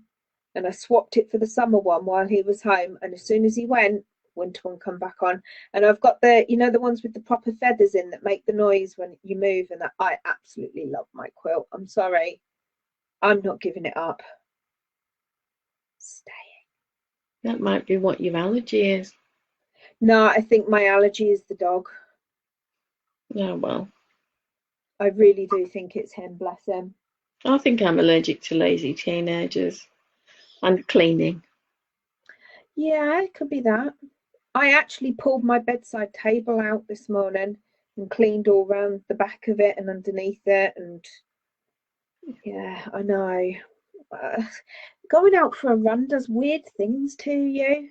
and I swapped it for the summer one while he was home. And as soon as he went, winter one come back on. And I've got the ones with the proper feathers in that make the noise when you move, and that I absolutely love my quilt. I'm sorry, I'm not giving it up. Staying. That might be what your allergy is. No, I think my allergy is the dog. Yeah, well, I really do think it's him, bless him. I think I'm allergic to lazy teenagers and cleaning. Yeah, it could be that. I actually pulled my bedside table out this morning and cleaned all round the back of it and underneath it. And yeah, I know. Uh, Going out for a run does weird things to you.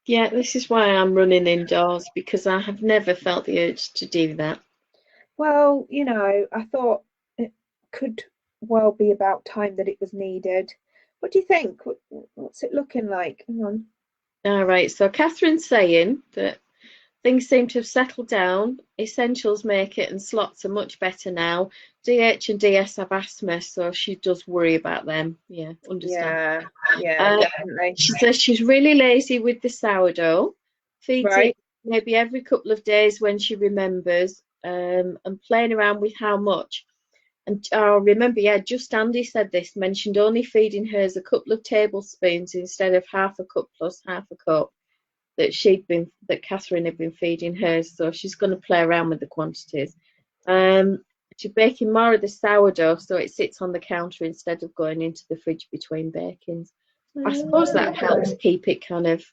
Yeah, this is why I'm running indoors because I have never felt the urge to do that. Well, I thought it could well be about time that it was needed. What do you think? What's it looking like? Hang on. All right, so Catherine's saying that things seem to have settled down. Essentials make it, and slots are much better now. DH and DS have asthma, so she does worry about them. Yeah, understand. Yeah, yeah, definitely. She says she's really lazy with the sourdough. Feeds Right. it maybe every couple of days when she remembers, and playing around with how much. And I remember, yeah, just Andy said this, mentioned only feeding hers a couple of tablespoons instead of half a cup plus half a cup that Catherine had been feeding hers. So she's going to play around with the quantities. She's baking more of the sourdough so it sits on the counter instead of going into the fridge between bakings. I suppose that helps keep it kind of.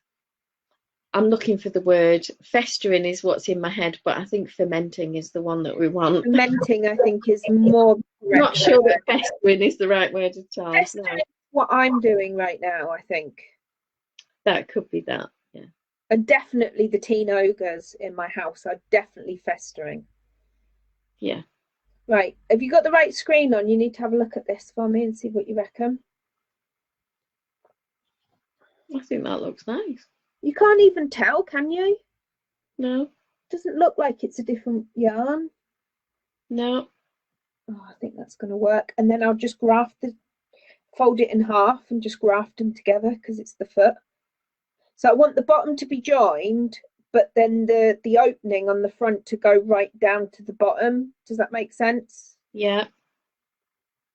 I'm looking for the word festering is what's in my head, but I think fermenting is the one that we want. Fermenting, I think, is more Not correct sure word. that festering is the right word at all. No, Festering is what I'm doing right now, I think. that could be that. Yeah. And definitely the teen ogres in my house are definitely festering. Yeah. Right. Have you got the right screen on? You need to have a look at this for me and see what you reckon. I think that looks nice. You can't even tell, can you? No. Doesn't look like it's a different yarn. No. Oh, I think that's going to work. And then I'll just fold it in half and just graft them together because it's the foot. So I want the bottom to be joined, but then the opening on the front to go right down to the bottom. Does that make sense? Yeah.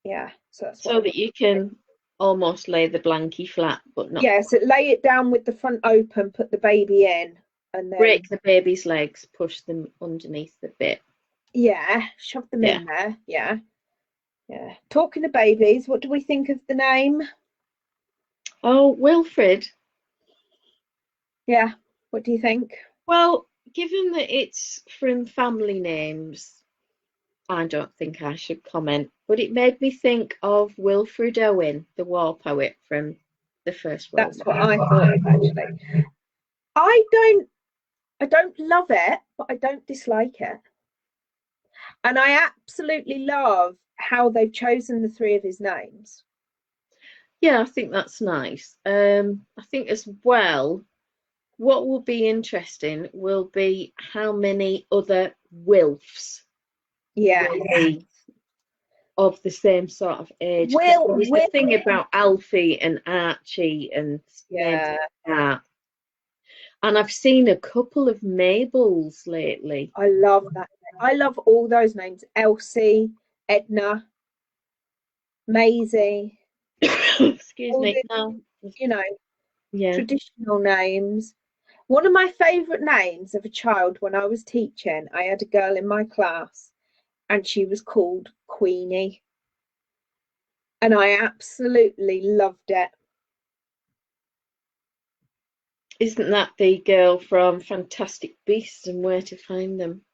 Yeah. So that's So that you can almost lay the blankie flat, but not. Yeah, so lay it down with the front open, put the baby in, and then Break the baby's legs, push them underneath the bit. yeah, shove them Yeah. in there. Yeah. Yeah. Talking of babies, what do we think of the name? Oh, Wilfred. Yeah. What do you think? Well, given that it's from family names, I don't think I should comment, but it made me think of Wilfred Owen, the war poet from the First World That's what War. I thought of actually. I don't I don't love it, but I don't dislike it. And I absolutely love how they've chosen the three of his names. Yeah, I think that's nice. I think as well, what will be interesting will be how many other Wilfs Yeah. will be of the same sort of age. Will There was the thing about Alfie and Archie and names Yeah. like that. And I've seen a couple of Mabels lately. I love that. I love all those names. Elsie, Edna, Maisie. Excuse all me. the, No. you know, Yeah. traditional names. One of my favourite names of a child when I was teaching, I had a girl in my class and she was called Queenie. And I absolutely loved it. Isn't that the girl from Fantastic Beasts and Where to Find Them?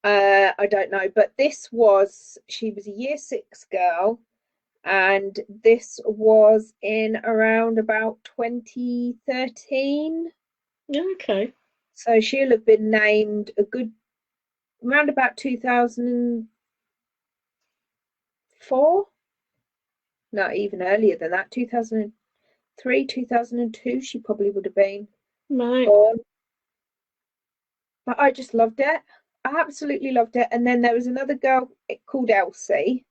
I don't know, but she was a year 6 girl, and this was in around about 2013. Okay. So she'll have been named a good around about 2004. Not even earlier than that, 2003, 2002, she probably would have been Right. born. But I just loved it. I absolutely loved it. And then there was another girl called Elsie,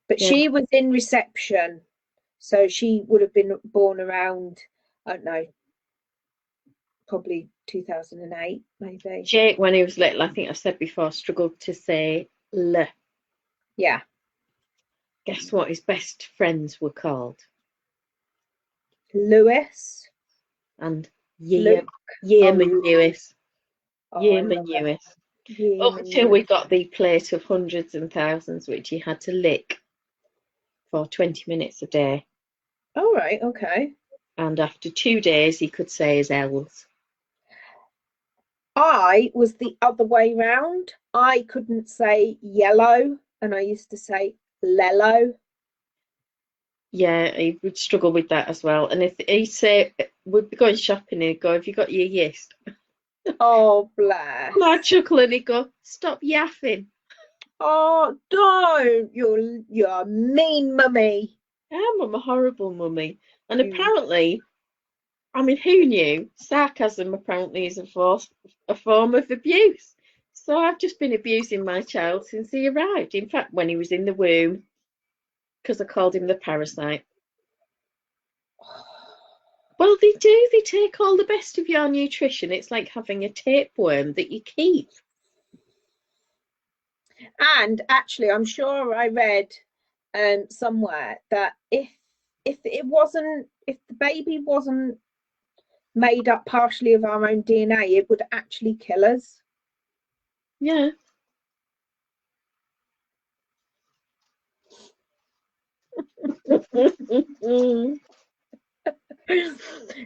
but Yeah. she was in reception. So she would have been born around, I don't know, probably 2008, maybe. Jake, when he was little, I think I said before, struggled to say L. Yeah. Guess what his best friends were called? Lewis. And Luke. Yeoman Lewis. Oh, I Yeoman love it. Lewis. Up Yeoman until we Lewis. got the plate of hundreds and thousands, which he had to lick for 20 minutes a day. All right, okay. And after 2 days, he could say his L's. I was the other way round. I couldn't say yellow, and I used to say lello. Yeah, he would struggle with that as well. And if he say, we'd be going shopping, and he'd go, have you got your yeast? Oh, bless. And I'd chuckle and he'd go, stop yapping. Oh, don't. You're a mean mummy. I'm a horrible mummy. And You. apparently, I mean, who knew? Sarcasm apparently is a form of abuse. So I've just been abusing my child since he arrived. In fact, when he was in the womb, because I called him the parasite. Well, they do. They take all the best of your nutrition. It's like having a tapeworm that you keep. And actually, I'm sure I read somewhere that if the baby wasn't made up partially of our own DNA, it would actually kill us. Yeah.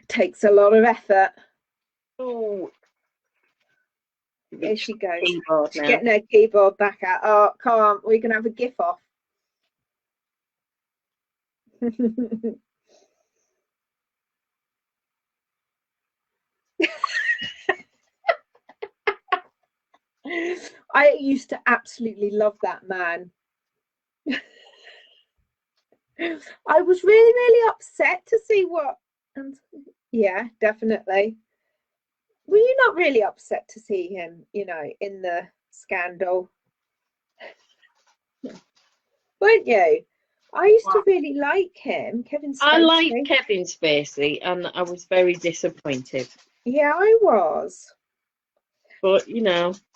Takes a lot of effort. Oh, There she goes. keyboard She's now. getting her keyboard back out. Oh, come on, we're gonna have a gif off. I used to absolutely love that man. I was really, really upset to see what. And yeah, definitely. Were you not really upset to see him, in the scandal? Weren't you? I used to really like him, Kevin I like Spacey. Kevin Spacey, and I was very disappointed. Yeah, I was. But,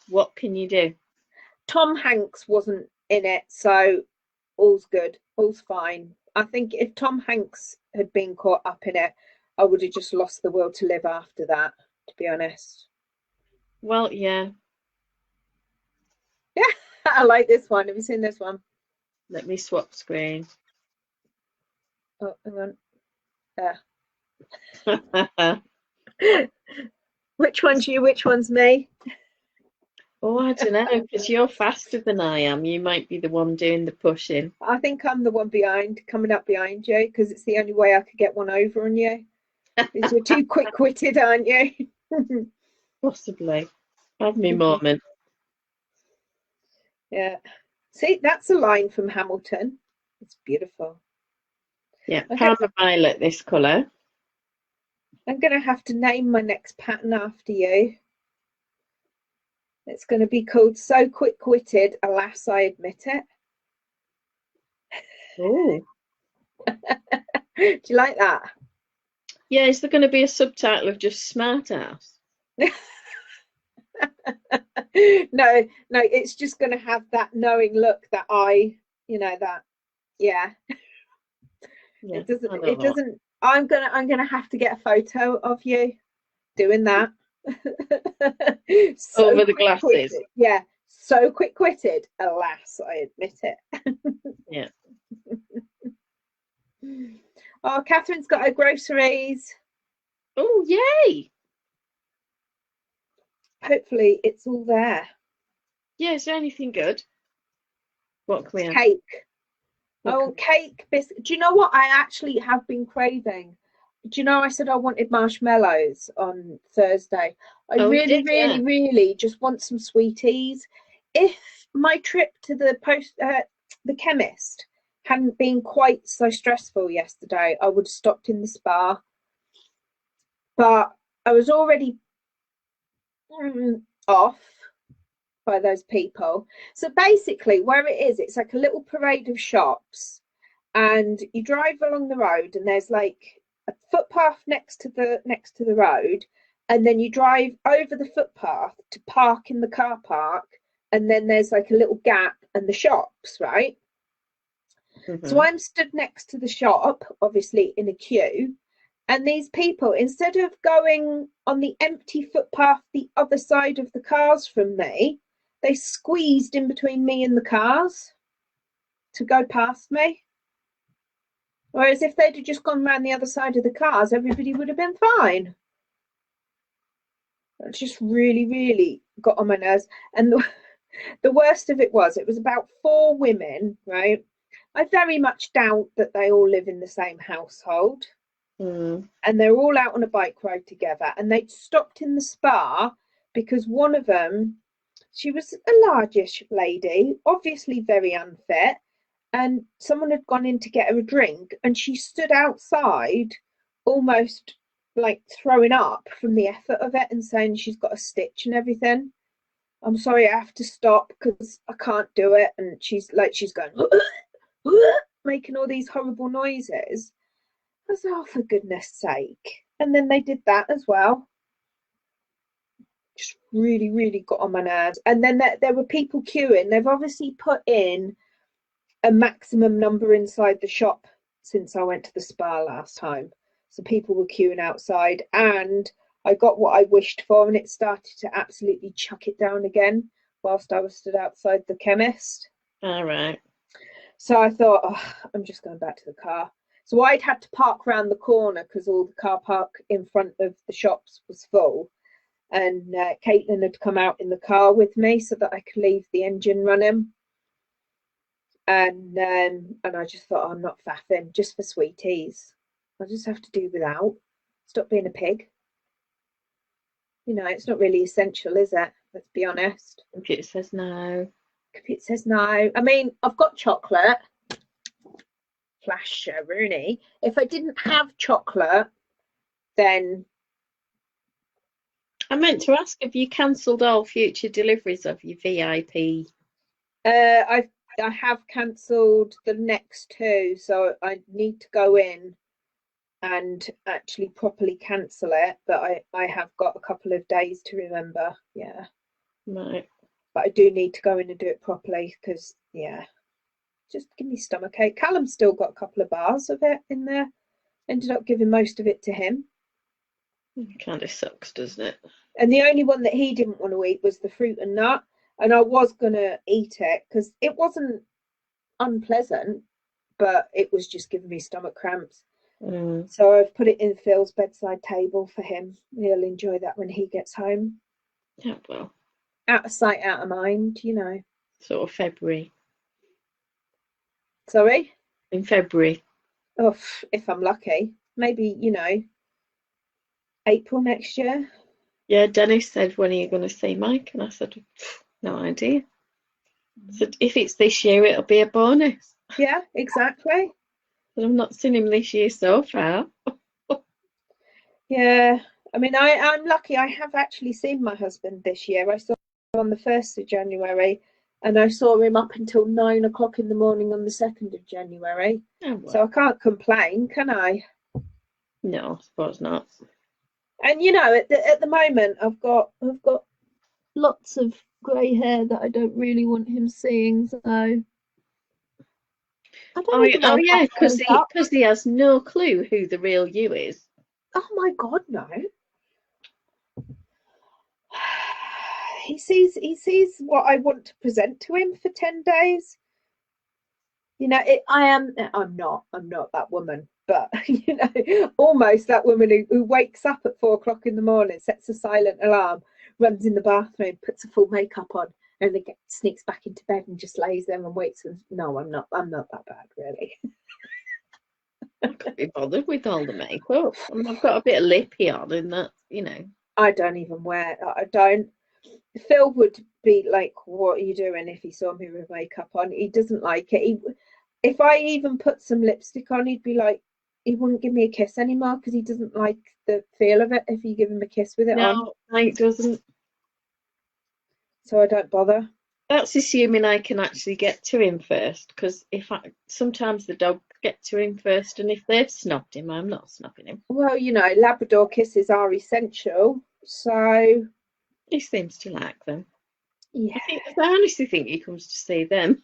what can you do? Tom Hanks wasn't in it, so all's good, all's fine. I think if Tom Hanks had been caught up in it, I would have just lost the will to live after that, to be honest. Well, yeah. Yeah, I like this one. Have you seen this one? Let me swap screen. Oh, hang on. Which one's you? Which one's me? Oh, I don't know, because you're faster than I am. You might be the one doing the pushing. I think I'm the one coming up behind you, because it's the only way I could get one over on you. Because you're too quick-witted, aren't you? Possibly. Have me moment. Yeah. See, that's a line from Hamilton. It's beautiful. Yeah, Parma Violet, this colour. I'm going to have to name my next pattern after you. It's going to be called So Quick-Witted, Alas, I Admit It. Oh. Do you like that? Yeah, is there going to be a subtitle of just smart ass? No, it's just going to have that knowing look that yeah. Yeah, It doesn't. I'm gonna have to get a photo of you doing that. So over the glasses. quick-witted. Yeah, so quick-witted. Alas, I admit it. Yeah. Oh, Catherine's got her groceries. Oh, yay! Hopefully, it's all there. Yeah, is there anything good? What can we have? Cake. What Oh, cake, biscuit. Do you know what I actually have been craving? Do you know I said I wanted marshmallows on Thursday? I Oh, you really, did, yeah. really, really just want some sweeties. If my trip to the chemist hadn't been quite so stressful yesterday, I would have stopped in the spa. But I was already off by those people. So basically, where it is, it's like a little parade of shops, and you drive along the road, and there's like a footpath next to the road, and then you drive over the footpath to park in the car park, and then there's like a little gap and the shops, right? So I'm stood next to the shop, obviously in a queue, and these people, instead of going on the empty footpath the other side of the cars from me, they squeezed in between me and the cars to go past me. Whereas if they'd have just gone around the other side of the cars, everybody would have been fine. It just really, really got on my nerves. And the worst of it was about 4 women, right? I very much doubt that they all live in the same household. And they're all out on a bike ride together. And they'd stopped in the spa because one of them, she was a largish lady, obviously very unfit. And someone had gone in to get her a drink, and she stood outside almost like throwing up from the effort of it and saying she's got a stitch and everything. I'm sorry, I have to stop because I can't do it. And she's going making all these horrible noises. I was like, oh, for goodness sake. And then they did that as well. Just really, really got on my nerves. And then there were people queuing. They've obviously put in a maximum number inside the shop since I went to the spa last time. So people were queuing outside, and I got what I wished for, and it started to absolutely chuck it down again whilst I was stood outside the chemist. All right. So I thought, oh, I'm just going back to the car. So I'd had to park around the corner because all the car park in front of the shops was full. And Caitlin had come out in the car with me so that I could leave the engine running. And I just thought, oh, I'm not faffing just for sweeties. I just have to do without. Stop being a pig. You know, it's not really essential, is it? Let's be honest. Computer says no. Computer says no. I mean, I've got chocolate. Flash Rooney. If I didn't have chocolate, then I meant to ask, have you cancelled all future deliveries of your VIP? I have cancelled the next 2, so I need to go in and actually properly cancel it. But I have got a couple of days to remember. Yeah. Right. But I do need to go in and do it properly because, yeah, just give me stomachache. Callum's still got a couple of bars of it in there. Ended up giving most of it to him. It kind of sucks, doesn't it? And the only one that he didn't want to eat was the fruit and nut. And I was going to eat it because it wasn't unpleasant, but it was just giving me stomach cramps. So I've put it in Phil's bedside table for him. He'll enjoy that when he gets home. Yeah, well. Out of sight, out of mind, you know. Sort of February. Sorry? In February. Oh, if I'm lucky. Maybe, you know, April next year. Yeah, Dennis said, when are you going to see Mike? And I said, no idea. So if it's this year, it'll be a bonus. Yeah, exactly. But I've not seen him this year so far. Yeah, I mean, I'm lucky. I have actually seen my husband this year. I saw him on the 1st of January, and I saw him up until 9 o'clock in the morning on the 2nd of January. Oh, well. So I can't complain, can I? No, I suppose not. And you know, at the moment, I've got lots of grey hair that I don't really want him seeing. So I don't even know how yeah, it turns up. because he has no clue who the real you is. Oh my God, no. He sees what I want to present to him for 10 days. You know, I'm not that woman, but you know, almost that woman who wakes up at 4 o'clock in the morning, sets a silent alarm, runs in the bathroom, puts a full makeup on, and then sneaks back into bed and just lays there and waits. And no, I'm not that bad, really. I can't be bothered with all the makeup. I mean, I've got a bit of lippy on, and that, you know. I don't even wear. I don't. Phil would be like, "What are you doing?" If he saw me with makeup on. He doesn't like it. If I even put some lipstick on, he'd be like, he wouldn't give me a kiss anymore because he doesn't like the feel of it if you give him a kiss with it on. No, it doesn't. So I don't bother. That's assuming I can actually get to him first, because if I sometimes the dogs get to him first, and if they've snubbed him, I'm not snubbing him. Well, you know, Labrador kisses are essential. So He seems to like them. yeah. I honestly think he comes to see them.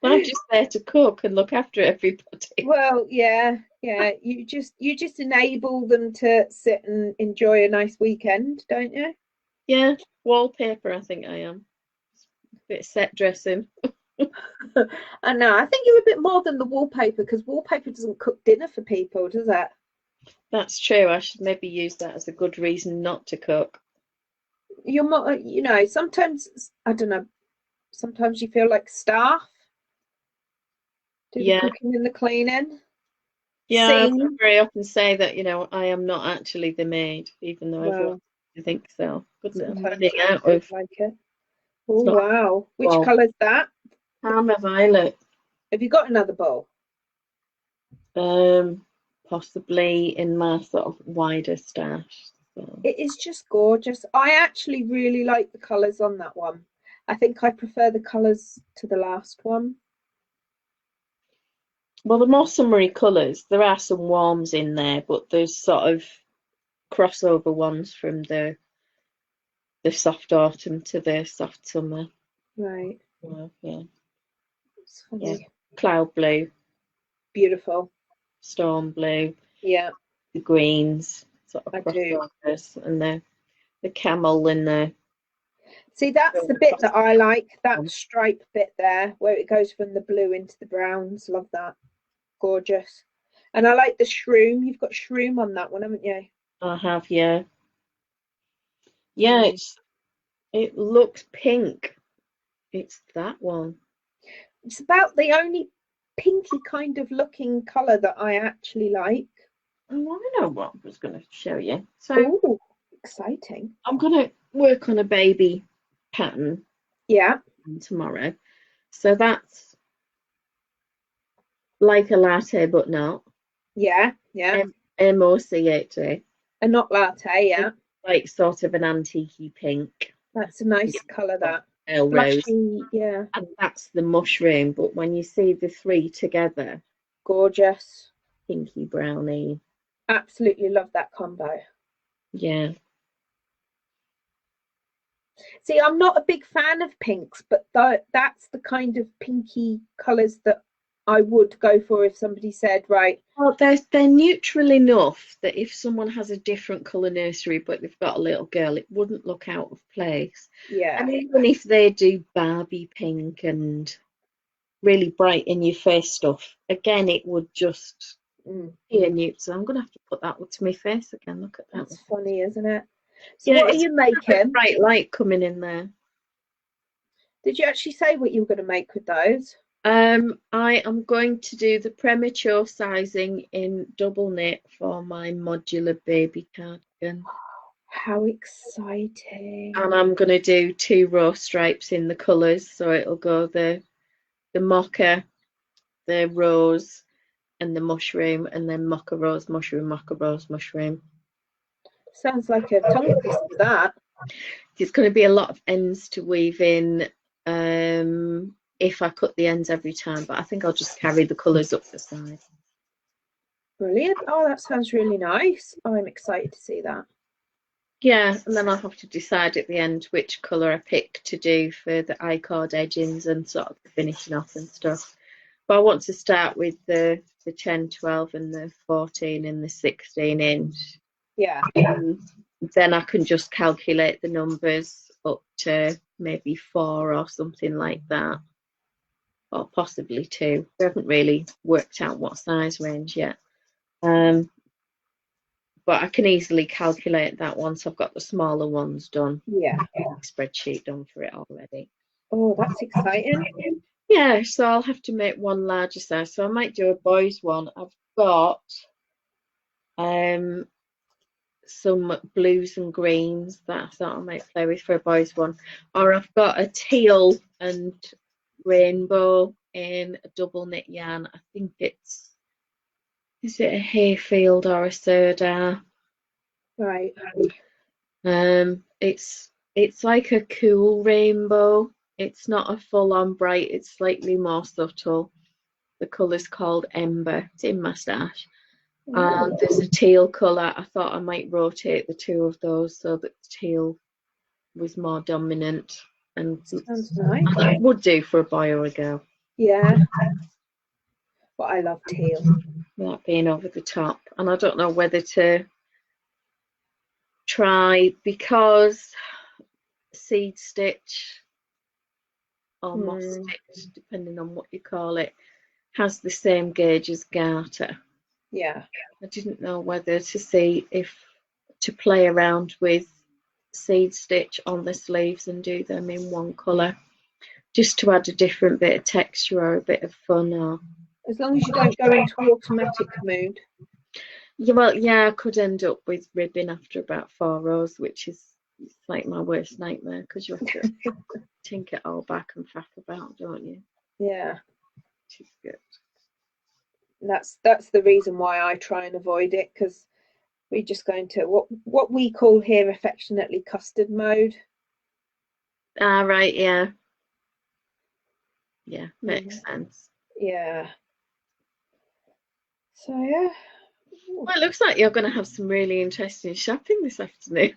I'm just there to cook and look after everybody. Well, yeah, yeah. You just enable them to sit and enjoy a nice weekend, don't you? Yeah, wallpaper, I think I am. Bit of set dressing. I know. I think you're a bit more than the wallpaper because wallpaper doesn't cook dinner for people, does it? That's true. I should maybe use that as a good reason not to cook. You're more, you know, sometimes, I don't know, sometimes you feel like staff, do the Yeah, cooking and the cleaning, yeah. I sing. very often say that, I am not actually the maid, even though everyone Well, thinks so. Good that I'm sometimes running it out feels of like it. Oh, stock. wow. Which Well, colour's that? Karma Violet. Have you got another bowl? Um, Possibly in my sort of wider stash. So. It is just gorgeous. I actually really like the colours on that one. I think I prefer the colours to the last one. Well, the more summery colours, there are some warms in there, but there's sort of crossover ones from the soft autumn to the soft summer. Right. Well, yeah, It's yeah. funny. Cloud blue, Beautiful. storm blue, Yeah, the greens, sort of I do. crossovers, and the camel and the See, that's the bit that I like, that one. stripe bit there, where it goes from the blue into the browns. Love that. Gorgeous. And I like the shroom. You've got shroom on that one, haven't you? I have, yeah. Yeah, Mm. it looks pink. It's that one. It's about the only pinky kind of looking colour that I actually like. Oh, I know what I was going to show you. So Oh, exciting. I'm going to work on a baby pattern Yeah, tomorrow. So that's like a latte, but not. yeah, yeah. MOCHA. A not latte, It's yeah. like sort of an antique pink. That's a nice colour, that. Pale rose. Blushy, yeah. And that's the mushroom. But when you see the three together, Gorgeous. pinky brownie. Absolutely love that combo. Yeah. See, I'm not a big fan of pinks, but that's the kind of pinky colours that I would go for if somebody said, right, Well, they're neutral enough that if someone has a different colour nursery but they've got a little girl, it wouldn't look out of place. yeah, And even if they do Barbie pink and really bright in your face stuff, again, it would just mm, be a nude. So I'm going to have to put that to my face again. Look at that that's one. funny, isn't it? So Yeah, what are it's you a bit making? bright light coming in there. Did you actually say what you were going to make with those? I am going to do the premature sizing in double knit for my modular baby cardigan. How exciting. And I'm going to do 2 row stripes in the colours. So it'll go the mocha, the rose, and the mushroom, and then mocha rose, mushroom. Sounds like a tongue twister, that. There's going to be a lot of ends to weave in if I cut the ends every time, but I think I'll just carry the colours up the side. Brilliant. Oh, that sounds really nice. Oh, I'm excited to see that. Yeah, and then I'll have to decide at the end which colour I pick to do for the I-cord edgings and sort of the finishing off and stuff. But I want to start with the 10, 12 and the 14 and the 16 inch. Yeah. Then I can just calculate the numbers up to maybe 4 or something like that. Or possibly 2. We haven't really worked out what size range yet. But I can easily calculate that once I've got the smaller ones done. Yeah. Spreadsheet done for it already. Oh, that's exciting. Yeah, so I'll have to make one larger size. So I might do a boys one. I've got some blues and greens that I thought I might play with for a boys one. Or I've got a teal and rainbow in a double knit yarn. I think is it a Hayfield or a Serdar? Right. It's like a cool rainbow. It's not a full-on bright, it's slightly more subtle. The colour's called Ember. It's in my stash. And there's a teal colour. I thought I might rotate the two of those so that the teal was more dominant. And sounds nice. It would do for a boy or a girl. Yeah. But I love teal. That being over the top. And I don't know whether to try, because seed stitch or moss stitch, depending on what you call it, has the same gauge as garter. Yeah. I didn't know whether to see if to play around with seed stitch on the sleeves and do them in one colour, just to add a different bit of texture or a bit of fun. Or as long as you don't go into automatic mode. Yeah, well, yeah, I could end up with ribbing after about 4 rows, which is like my worst nightmare, because you have to tink it all back and faff about, don't you? Yeah. Which is good. That's the reason why I try and avoid it, because we just go into what we call here affectionately custard mode. Ah, right, yeah. Yeah, makes sense. Yeah. So yeah. Well, it looks like you're going to have some really interesting shopping this afternoon.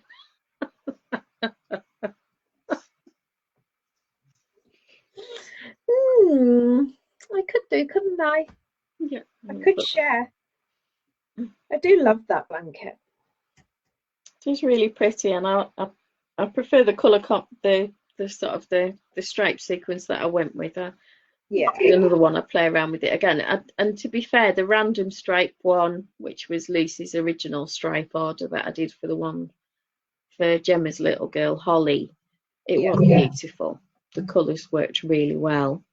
I could do, couldn't I? Yeah, I could share. I do love that blanket. It's really pretty, and I prefer the colour the sort of the stripe sequence that I went with. Yeah. Another one I play around with it again. And to be fair, the random stripe one, which was Lucy's original stripe order that I did for the one for Gemma's little girl, Holly, it was beautiful. The colours worked really well.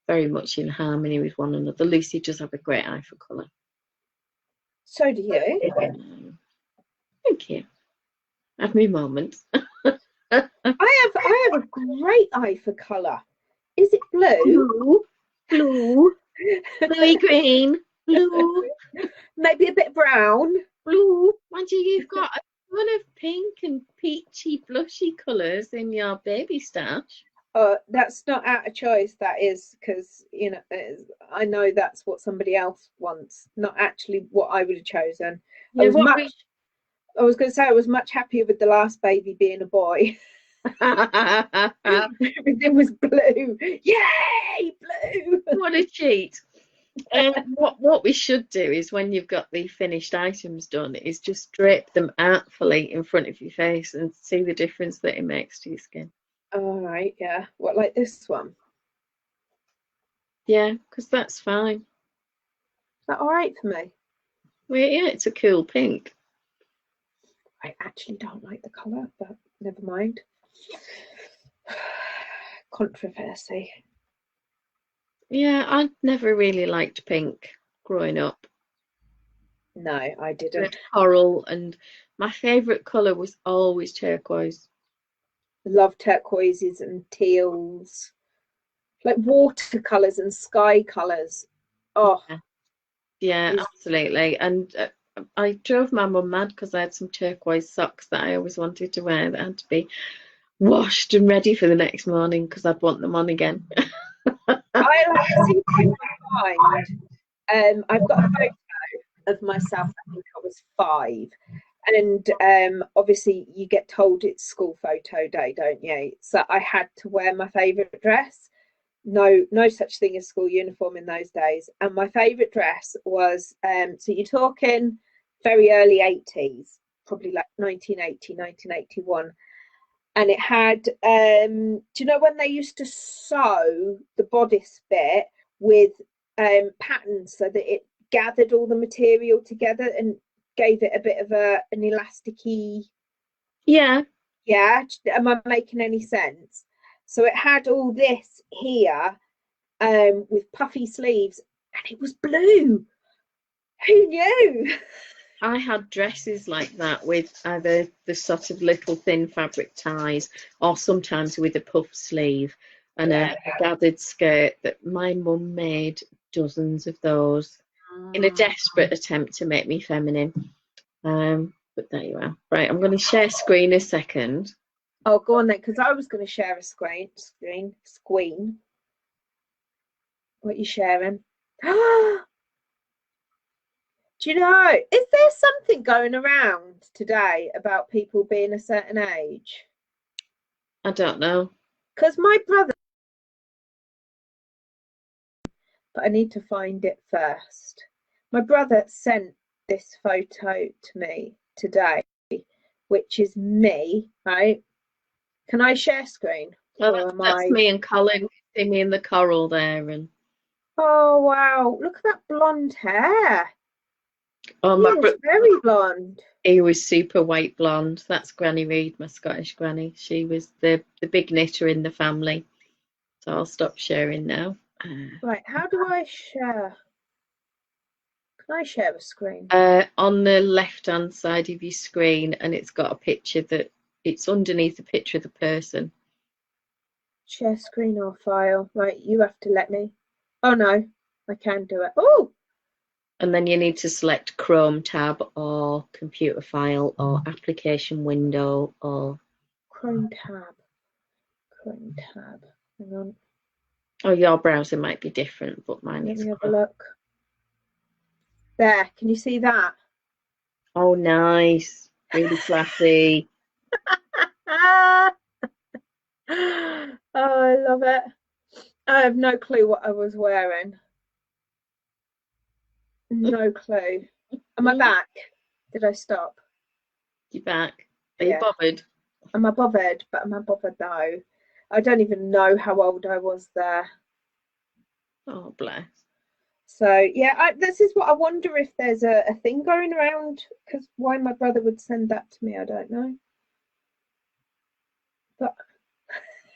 Very much in harmony with one another. Lucy does have a great eye for colour. So do you. Thank you. Have me moments. I have a great eye for colour. Is it blue? Blue. Bluey green. Blue. Maybe a bit brown. Blue. Mind you, you've got a ton of pink and peachy, blushy colours in your baby stash. That's not out of choice. That is because, you know, I know that's what somebody else wants, not actually what I would have chosen. Yeah, I was going to say I was much happier with the last baby being a boy. Everything was blue. Yay, blue! What a cheat. What we should do is, when you've got the finished items done, is just drape them artfully in front of your face and see the difference that it makes to your skin. All right, yeah. What, like this one? Yeah, because that's fine. Is that all right for me? Well, yeah, it's a cool pink. I actually don't like the colour, but never mind. Controversy. Yeah, I never really liked pink growing up. No, I didn't. Coral, and my favourite colour was always turquoise. Love turquoises and teals, like watercolours and sky colours. Oh, yeah, absolutely. And I drove my mum mad because I had some turquoise socks that I always wanted to wear that had to be washed and ready for the next morning because I'd want them on again. I see my mind. I've got a photo of myself. I think I was 5, and obviously you get told it's school photo day, don't you? So I had to wear my favourite dress. no such thing as school uniform in those days. And my favourite dress was, so you're talking very early 80s, probably like 1980, 1981. And it had, do you know when they used to sew the bodice bit with patterns so that it gathered all the material together and gave it a bit of an elasticy. Yeah. Yeah, am I making any sense? So it had all this here with puffy sleeves, and it was blue. Who knew? I had dresses like that with either the sort of little thin fabric ties or sometimes with a puff sleeve and a gathered skirt that my mum made dozens of those in a desperate attempt to make me feminine. But there you are. Right, I'm going to share screen a second. Oh, go on then, because I was going to share a screen. What are you sharing? Do you know, is there something going around today about people being a certain age? I don't know. Because my brother, but I need to find it first. My brother sent this photo to me today, which is me, right? Can I share screen? Well, that's me and Colin. See me in the coral there, and oh wow, look at that blonde hair. oh, my very blonde. He was super white blonde. That's Granny Reed, my Scottish granny. She was the big knitter in the family. So I'll stop sharing now. Right, how do I share? Can I share a screen? On the left-hand side of your screen, and it's got a picture that it's underneath the picture of the person. Share screen or file. Right, you have to let me. Oh no, I can do it. Oh! And then you need to select Chrome tab or computer file or application window or Chrome tab. Chrome tab. Hang on. Oh, your browser might be different, but mine is. Let me have a look. There, can you see that? Oh, nice. Really classy. Oh, I love it. I have no clue what I was wearing. No clue. Am I back? Did I stop? You're back. Are you bothered? Am I bothered? But am I bothered though? I don't even know how old I was there. Oh, bless. So yeah, this is what I wonder if there's a thing going around, because why my brother would send that to me, I don't know. But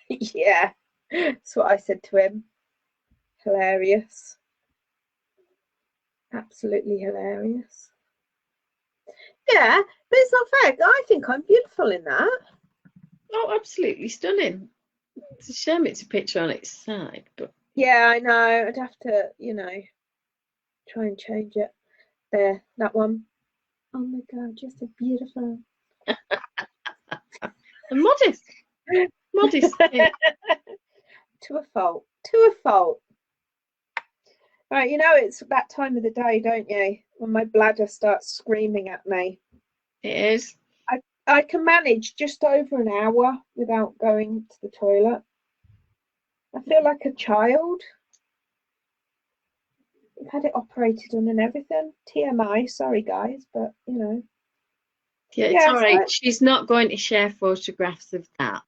yeah, that's what I said to him. Hilarious. Absolutely hilarious. Yeah, but it's not fair. I think I'm beautiful in that. Oh, absolutely stunning. It's a shame it's a picture on its side, but yeah, I know. I'd have to, try and change it. There, that one. Oh my God, just so beautiful. And modest. Modest. To a fault. To a fault. Right, it's that time of the day, don't you? When my bladder starts screaming at me. It is. I can manage just over an hour without going to the toilet. I feel like a child. I've had it operated on and everything. TMI, sorry guys, but Yeah, it's all right. She's not going to share photographs of that.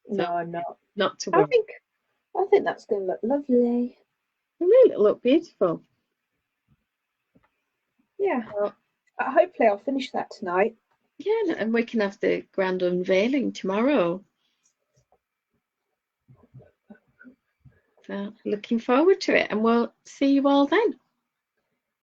So no, I'm not. Not to worry. I think that's going to look lovely. It will look beautiful. Yeah. Well, hopefully I'll finish that tonight. Yeah, and we can have the grand unveiling tomorrow. So looking forward to it, and we'll see you all then.